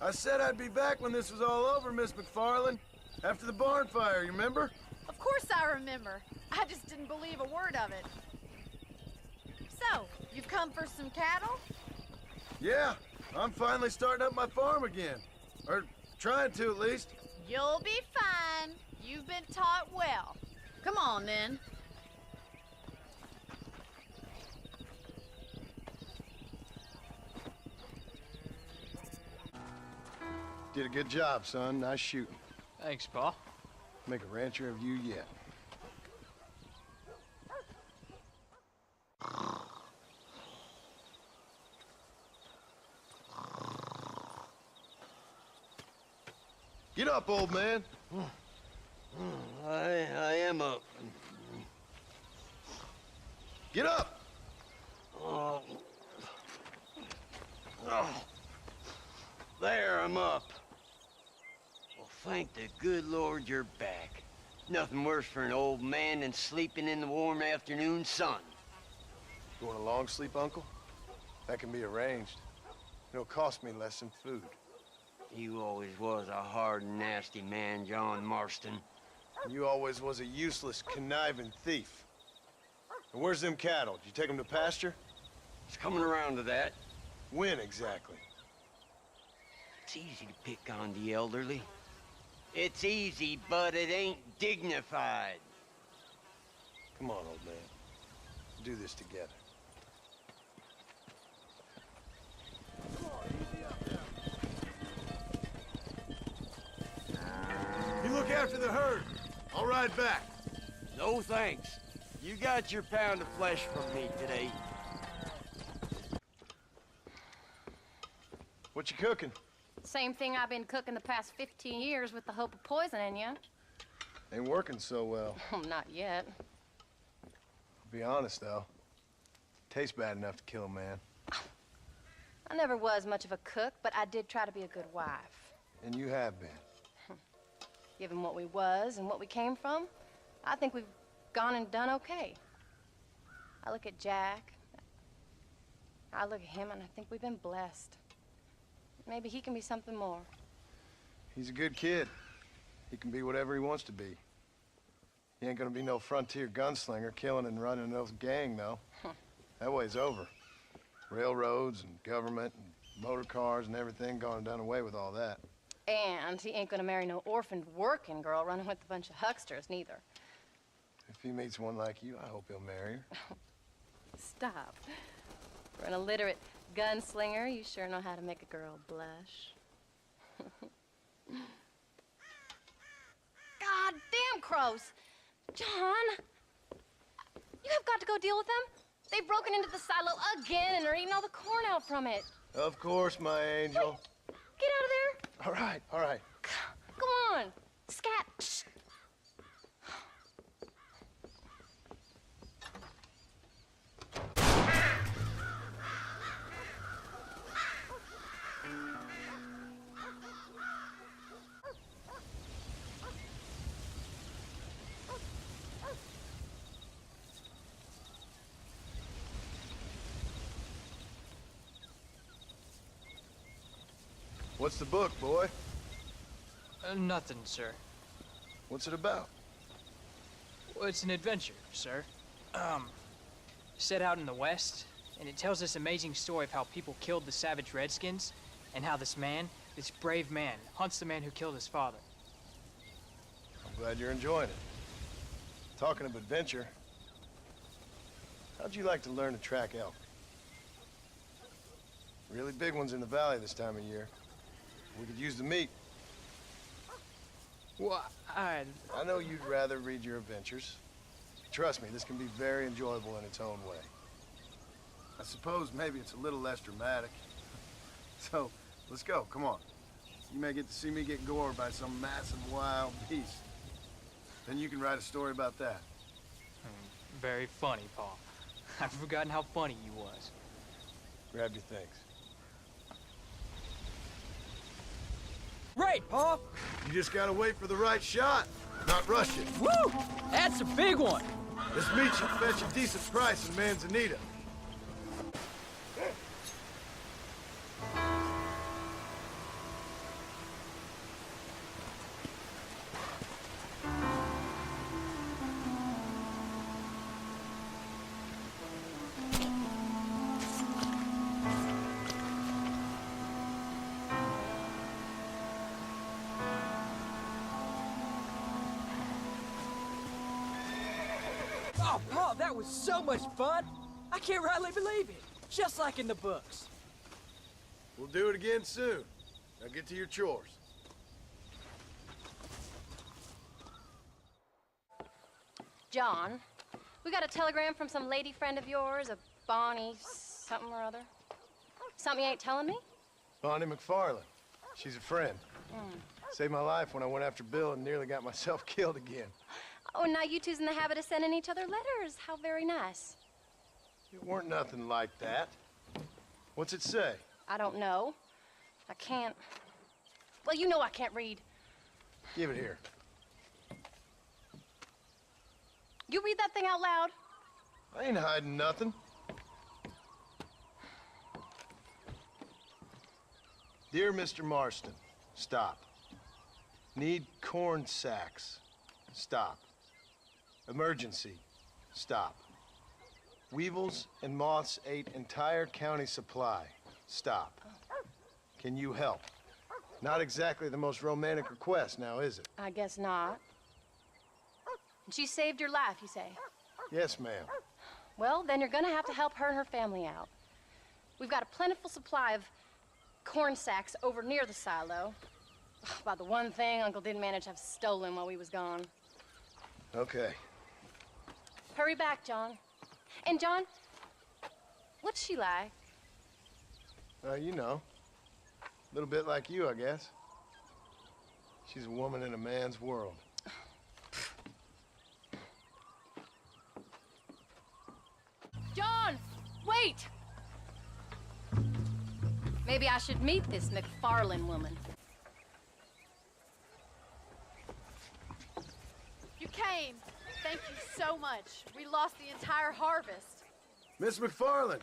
I said I'd be back when this was all over, Miss McFarland. After the barn fire, you remember? Of course I remember. I just didn't believe a word of it. So, you've come for some cattle? Yeah, I'm finally starting up my farm again. Or trying to, at least. You'll be fine. You've been taught well. Come on, then. Did a good job, son. Nice shooting. Thanks, Pa. Make a rancher of you yet. Get up, old man. I am up. Get up! Oh. There, I'm up. Well, thank the good Lord you're back. Nothing worse for an old man than sleeping in the warm afternoon sun. You want a long sleep, Uncle? That can be arranged. It'll cost me less than food. You always was a hard and nasty man, John Marston. You always was a useless, conniving thief. And where's them cattle? Did you take them to pasture? It's coming around to that. When exactly? It's easy to pick on the elderly. It's easy, but it ain't dignified. Come on, old man. We'll do this together. You look after the herd. I'll ride back. No thanks. You got your pound of flesh from me today. What you cooking? Same thing I've been cooking the past 15 years with the hope of poisoning you. Ain't working so well. Not yet. Be honest, though. Tastes bad enough to kill a man. I never was much of a cook, but I did try to be a good wife. And you have been. Given what we was and what we came from, I think we've gone and done okay. I look at Jack. I look at him and I think we've been blessed. Maybe he can be something more. He's a good kid. He can be whatever he wants to be. He ain't gonna be no frontier gunslinger killing and running no gang, though. That way's over. Railroads and government and motor cars and everything gone and done away with all that. And he ain't gonna marry no orphaned working girl running with a bunch of hucksters, neither. If he meets one like you, I hope he'll marry her. Stop. For an illiterate gunslinger, you sure know how to make a girl blush. God damn crows! John! You have got to go deal with them. They've broken into the silo again and are eating all the corn out from it. Of course, my angel. Get out of there. All right, all right. Go on. Scat. Shh. What's the book, boy? Nothing, sir. What's it about? Well, it's an adventure, sir. Set out in the West, and it tells this amazing story of how people killed the savage Redskins, and how this man, this brave man, hunts the man who killed his father. I'm glad you're enjoying it. Talking of adventure, how'd you like to learn to track elk? Really big ones in the valley this time of year. We could use the meat. Well, I know you'd rather read your adventures. Trust me, this can be very enjoyable in its own way. I suppose maybe it's a little less dramatic. So, let's go, come on. You may get to see me get gored by some massive wild beast. Then you can write a story about that. Very funny, Paul. I've forgotten how funny you was. Grab your things. Great, Paul. You just gotta wait for the right shot, not rush it. Woo! That's a big one. This meat should fetch a decent price in Manzanita. Oh, Paul, that was so much fun. I can't rightly believe it. Just like in the books. We'll do it again soon. Now get to your chores. John, we got a telegram from some lady friend of yours, a Bonnie something or other. Something you ain't telling me? Bonnie McFarland. She's a friend. Saved my life when I went after Bill and nearly got myself killed again. Oh, now you two's in the habit of sending each other letters. How very nice. It weren't nothing like that. What's it say? I don't know. I can't... Well, you know I can't read. Give it here. You read that thing out loud? I ain't hiding nothing. Dear Mr. Marston, stop. Need corn sacks. Stop. Emergency. Stop. Weevils and moths ate entire county supply. Stop. Can you help? Not exactly the most romantic request now, is it? I guess not. And she saved your life, you say? Yes, ma'am. Well, then you're gonna have to help her and her family out. We've got a plentiful supply of corn sacks over near the silo. About the one thing Uncle didn't manage to have stolen while we was gone. Okay. Hurry back, John. And John, what's she like? You know. A little bit like you, I guess. She's a woman in a man's world. Wait! Maybe I should meet this McFarlane woman. You came. Thank you so much. We lost the entire harvest. Miss McFarlane,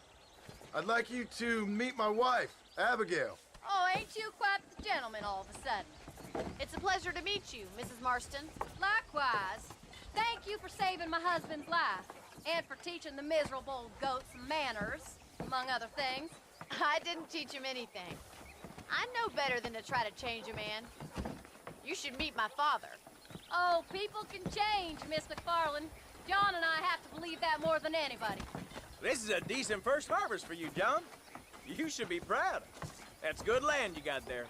I'd like you to meet my wife, Abigail. Oh, ain't you quite the gentleman all of a sudden? It's a pleasure to meet you, Mrs. Marston. Likewise. Thank you for saving my husband's life, and for teaching the miserable goat some manners, among other things. I didn't teach him anything. I know better than to try to change a man. You should meet my father. Oh, people can change, Miss McFarlane. John and I have to believe that more than anybody. This is a decent first harvest for you, John. You should be proud. That's good land you got there.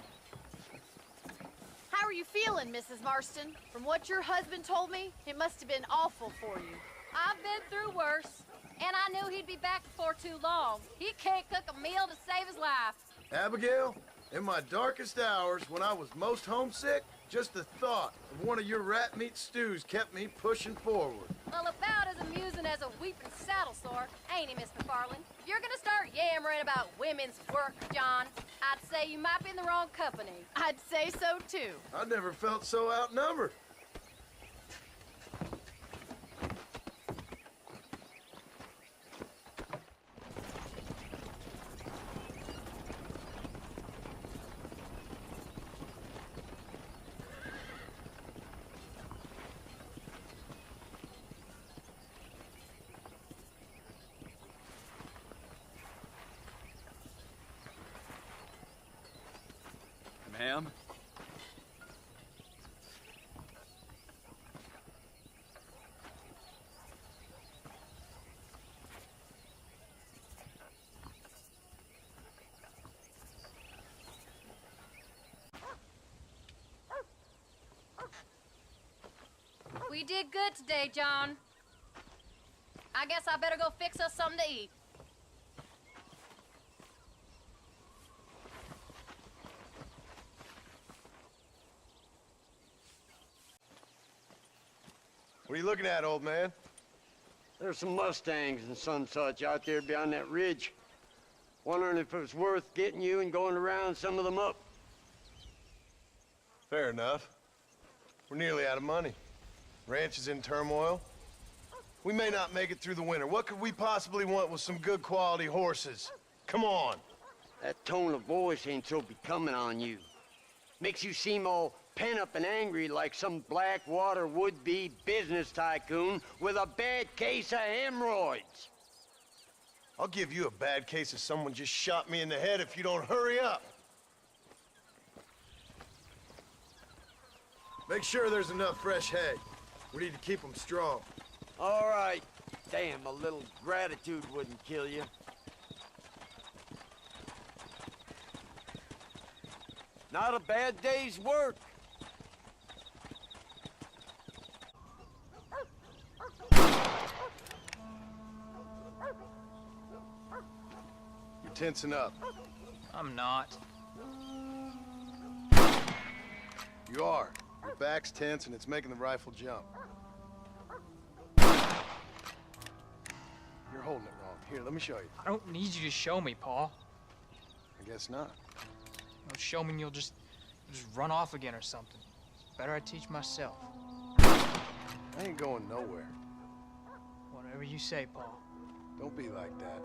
How are you feeling, Mrs. Marston? From what your husband told me, it must have been awful for you. I've been through worse, and I knew he'd be back before too long. He can't cook a meal to save his life. Abigail, in my darkest hours, when I was most homesick, just the thought of one of your rat meat stews kept me pushing forward. Well, about as amusing as a weeping saddle sore, ain't he, Miss McFarlane? If you're gonna start yammering about women's work, John, I'd say you might be in the wrong company. I'd say so, too. I never felt so outnumbered. Ma'am? We did good today, John. I guess I better go fix us something to eat. What are you looking at, old man? There's some Mustangs and some such out there beyond that ridge. Wondering if it was worth getting you and going around some of them up. Fair enough. We're nearly out of money. Ranch is in turmoil. We may not make it through the winter. What could we possibly want with some good quality horses? Come on. That tone of voice ain't so becoming on you. Makes you seem all pent up and angry like some Blackwater would-be business tycoon with a bad case of hemorrhoids. I'll give you a bad case of someone just shot me in the head if you don't hurry up. Make sure there's enough fresh hay. We need to keep them strong. All right. Damn, a little gratitude wouldn't kill you. Not a bad day's work. You're tensing up. I'm not. You are. Your back's tense and it's making the rifle jump. You're holding it wrong. Here, let me show you. I don't need you to show me, Paul. I guess not. No, show me and you'll just run off again or something. It's better I teach myself. I ain't going nowhere. Whatever you say, Paul. Don't be like that.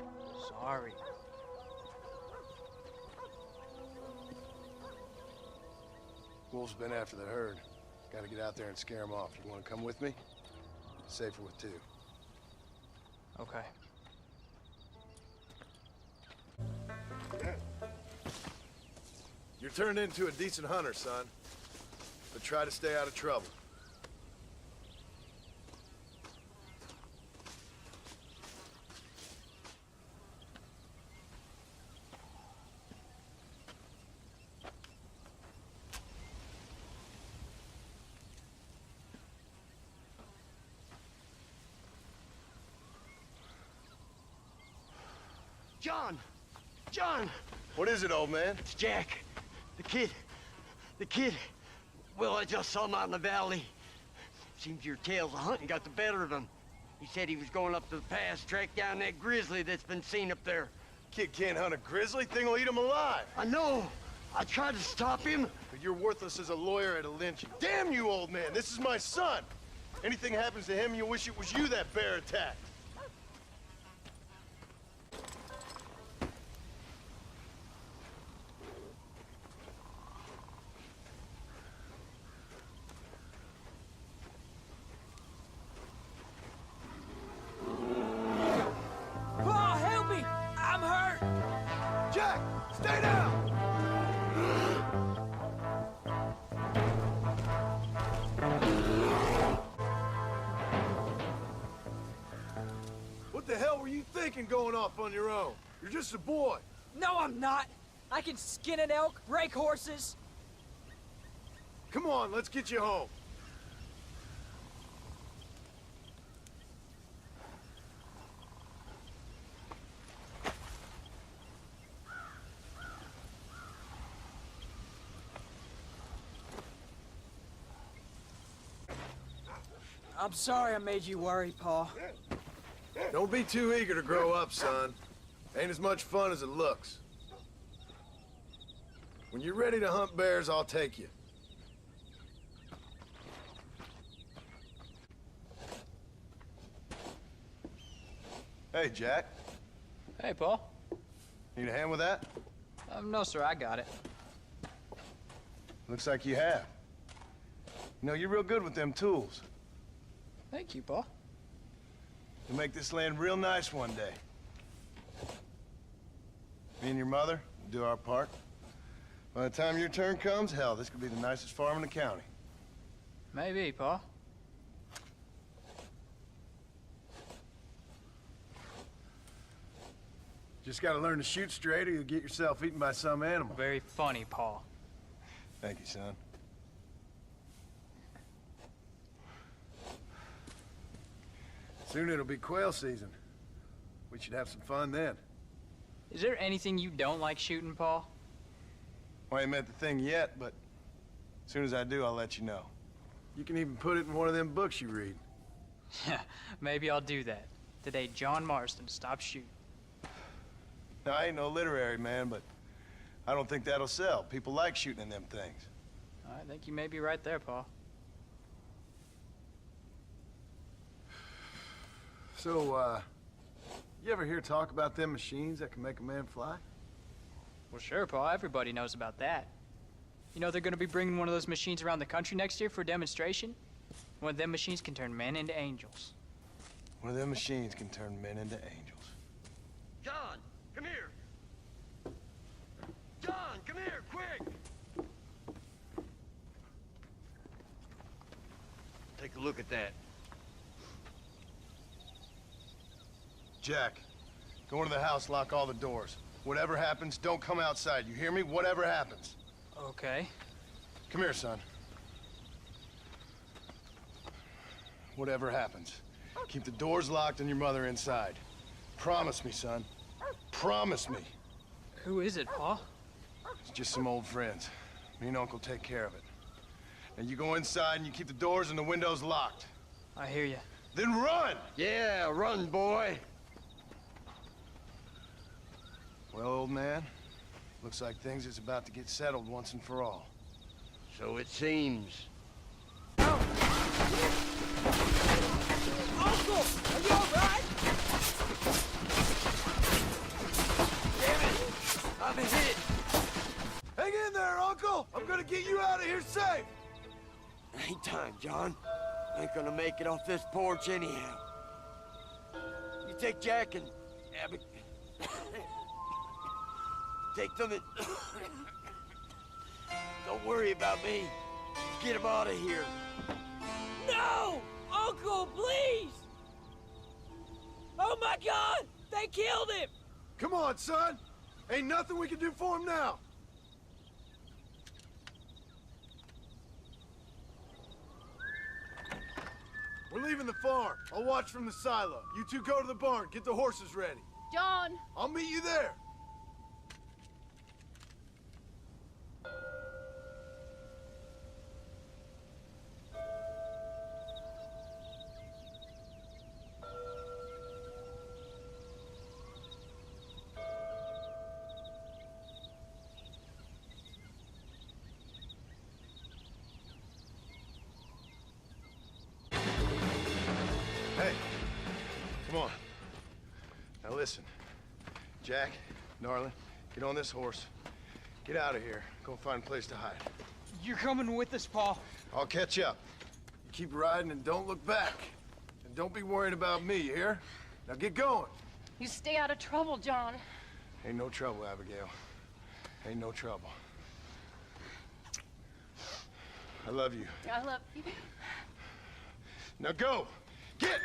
Sorry. Wolf's been after the herd. Gotta get out there and scare them off. You wanna come with me? Safer with two. Okay. You're turned into a decent hunter, son. But try to stay out of trouble. John! John! What is it, old man? It's Jack. The kid. Well, I just saw him out in the valley. Seems your tales of hunting got the better of him. He said he was going up to the pass, track down that grizzly that's been seen up there. Kid can't hunt a grizzly. Thing will eat him alive. I know. I tried to stop him. But you're worthless as a lawyer at a lynching. Damn you, old man. This is my son. Anything happens to him, you'll wish it was you that bear attacked. Paul, help me! I'm hurt! Jack, stay down! What the hell were you thinking going off on your own? You're just a boy. No, I'm not. I can skin an elk, rake horses. Come on, let's get you home. I'm sorry I made you worry, Paul. Don't be too eager to grow up, son. Ain't as much fun as it looks. When you're ready to hunt bears, I'll take you. Hey, Jack. Hey, Paul. Need a hand with that? No, sir, I got it. Looks like you have. You know, you're real good with them tools. Thank you, Paul. You'll make this land real nice one day. Me and your mother will do our part. By the time your turn comes, hell, this could be the nicest farm in the county. Maybe, Paul. Just gotta learn to shoot straight or you'll get yourself eaten by some animal. Very funny, Paul. Thank you, son. Soon it'll be quail season. We should have some fun then. Is there anything you don't like shooting, Paul? Well, I ain't met the thing yet, but as soon as I do, I'll let you know. You can even put it in one of them books you read. Yeah, maybe I'll do that. Today, John Marston stopped shooting. Now, I ain't no literary man, but I don't think that'll sell. People like shooting in them things. I think you may be right there, Paul. So, you ever hear talk about them machines that can make a man fly? Well, sure, Paul. Everybody knows about that. You know they're gonna be bringing one of those machines around the country next year for a demonstration? One of them machines can turn men into angels. One of them machines can turn men into angels. John, come here. John, come here, quick. Take a look at that. Jack, go into the house, lock all the doors. Whatever happens, don't come outside. You hear me? Whatever happens. Okay. Come here, son. Whatever happens, keep the doors locked and your mother inside. Promise me, son. Promise me. Who is it, Paul? It's just some old friends. Me and Uncle take care of it. Now you go inside and you keep the doors and the windows locked. I hear you. Then run! Yeah, run, boy. Well, old man, looks like things is about to get settled once and for all. So it seems. Uncle! Are you all right? Damn it! I'm hit! Hang in there, Uncle! I'm gonna get you out of here safe! Ain't time, John. Ain't gonna make it off this porch anyhow. You take Jack and Abby. Take them and... Don't worry about me. Get him out of here. No! Uncle, please! Oh my God! They killed him! Come on, son! Ain't nothing we can do for him now! We're leaving the farm. I'll watch from the silo. You two go to the barn. Get the horses ready. John! I'll meet you there. listen. Jack, Darling, get on this horse. Get out of here. Go find a place to hide. You're coming with us, Paul. I'll catch up. You keep riding and don't look back. And don't be worried about me, you hear? Now get going. You stay out of trouble, John. Ain't no trouble, Abigail. Ain't no trouble. I love you. I love you. Now go! Get!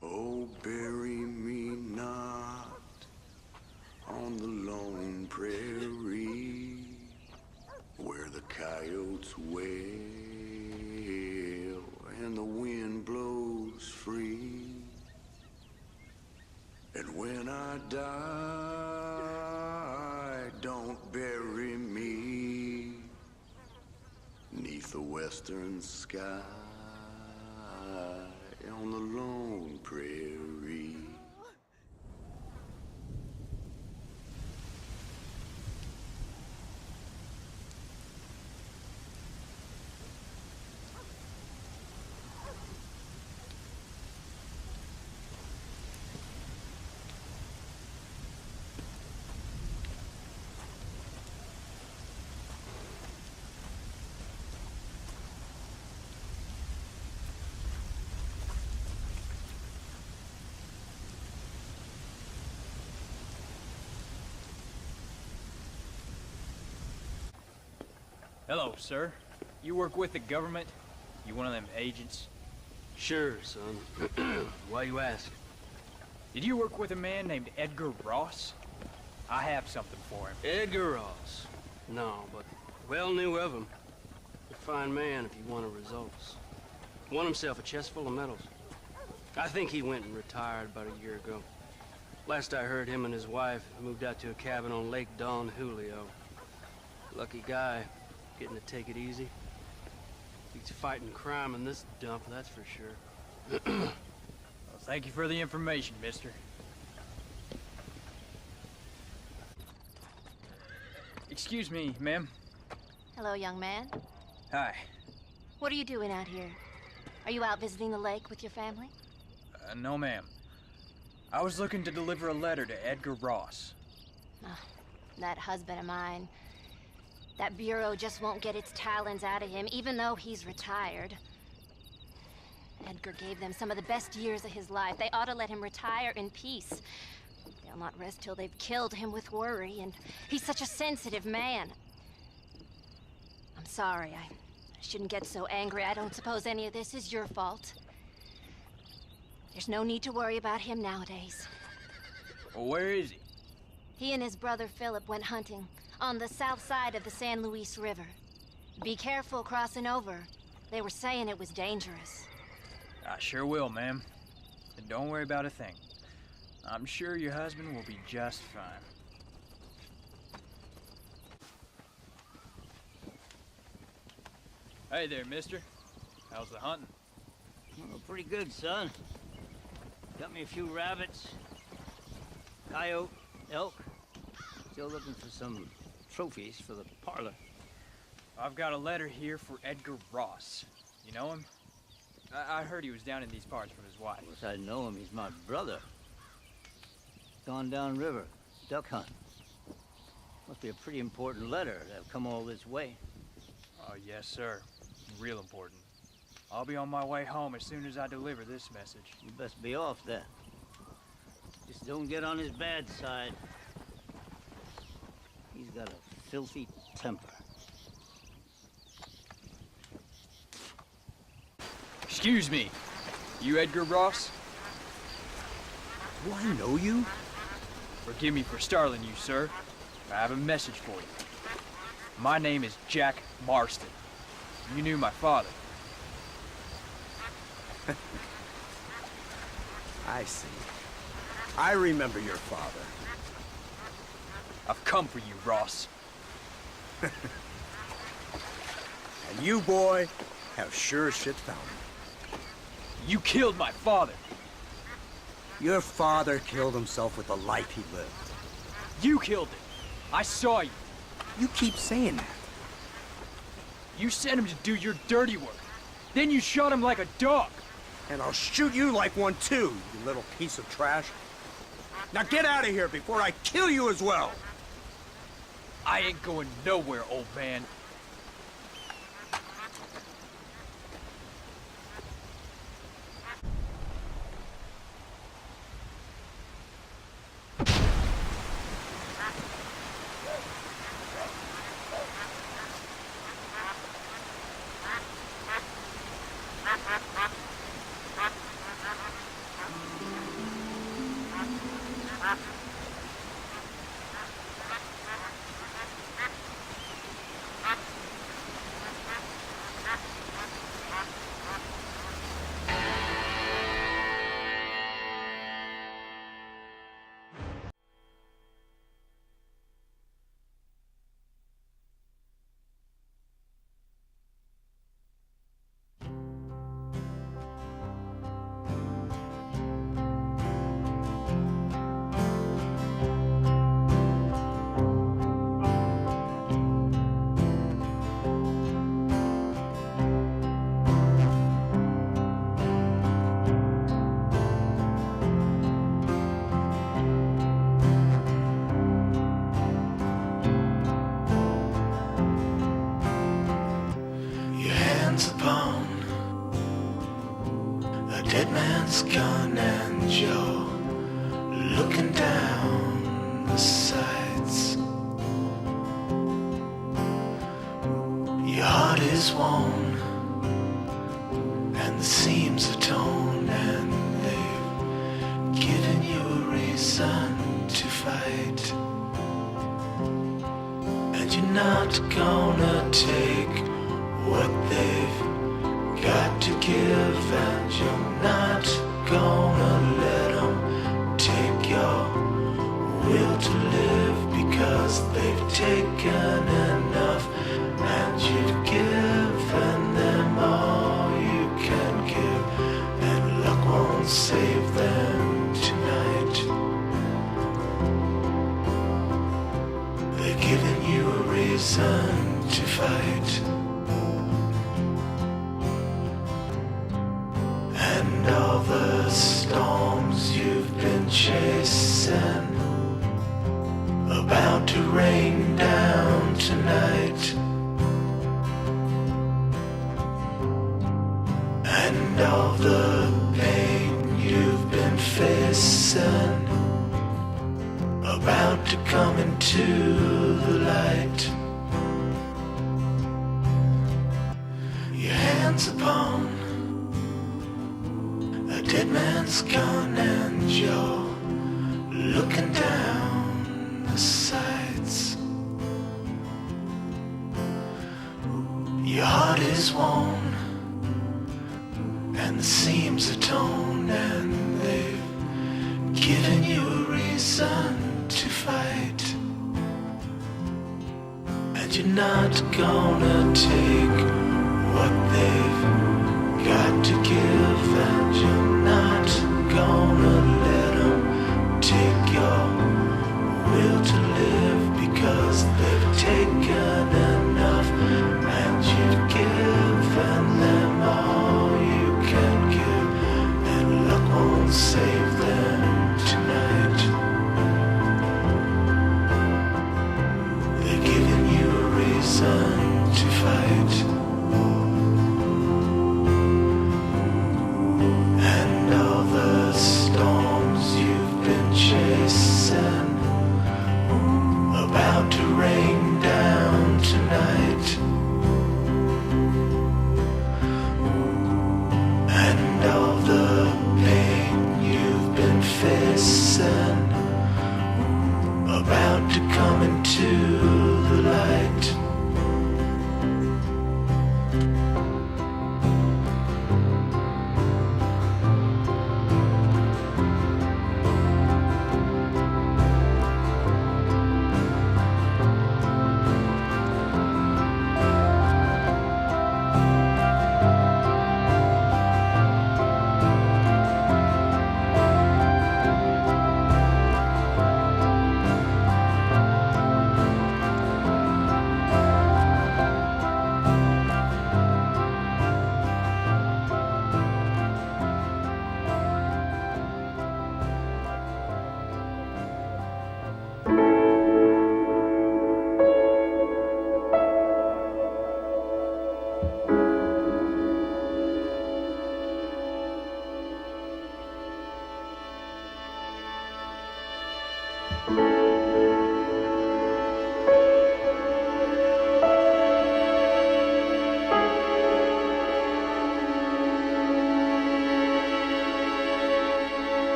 Oh, bury me not on the lone prairie where the coyotes wail and the wind blows free. And when I die, don't bury me 'neath the western sky on the lone prairie. Hello, sir. You work with the government? You one of them agents? Sure, son. Why you ask? Did you work with a man named Edgar Ross? I have something for him. Edgar Ross? No, but well knew of him. A fine man if he wanted results. Won himself a chest full of medals. I think he went and retired about a year ago. Last I heard, him and his wife moved out to a cabin on Lake Don Julio. Lucky guy. Getting to take it easy. He's fighting crime in this dump, that's for sure. Well, thank you for the information, mister. Excuse me, ma'am. Hello, young man. Hi. What are you doing out here? Are you out visiting the lake with your family? No, ma'am. I was looking to deliver a letter to Edgar Ross. That husband of mine. That bureau just won't get its talons out of him, even though he's retired. Edgar gave them some of the best years of his life. They ought to let him retire in peace. They'll not rest till they've killed him with worry, and he's such a sensitive man. I'm sorry, I shouldn't get so angry. I don't suppose any of this is your fault. There's no need to worry about him nowadays. Well, where is he? He and his brother Philip went hunting on the south side of the San Luis River. Be careful crossing over. They were saying it was dangerous. I sure will, ma'am. And don't worry about a thing. I'm sure your husband will be just fine. Hey there, mister. How's the hunting? Oh, pretty good, son. Got me a few rabbits, coyote, elk. Still looking for some trophies for the parlor. I've got a letter here for Edgar Ross. You know him? I heard he was down in these parts with his wife. Of course I know him. He's my brother. Gone downriver, duck hunt. Must be a pretty important letter to have come all this way. Oh, yes, sir. Real important. I'll be on my way home as soon as I deliver this message. You best be off then. Just don't get on his bad side. He's got a filthy temper. Excuse me. You Edgar Ross? Do I know you? Forgive me for startling you, sir. I have a message for you. My name is Jack Marston. You knew my father. I see. I remember your father. I've come for you, Ross. And you, boy, have sure as shit found me. You killed my father. Your father killed himself with the life he lived. You killed him. I saw you. You keep saying that. You sent him to do your dirty work. Then you shot him like a dog. And I'll shoot you like one too, you little piece of trash. Now get out of here before I kill you as well. I ain't going nowhere, old man. dead man's gun and you're looking down the sights. Your heart is worn and the seams are torn, and they've given you a reason to fight. And you're not gonna take what they've got to give, and you're not gonna let them take your will to live, because they've taken enough and you've given them all you can give, and luck won't save them tonight. They're giving you a reason to fight. And all the storms you've been chasing chasing, about to rain down tonight. And all the pain you've been facing, about to come into the light. Your hands upon a dead man's gun and you're looking down the sights. Your heart is worn and the seams are torn, and they've given you a reason to fight. And you're not gonna take what they've got to give, and you're not gonna let them take your will to live, because they've taken enough and you've given them all you can give, and luck won't save them tonight. They're giving you a reason to fight. And all the storms you've been chasing, about to rain down tonight.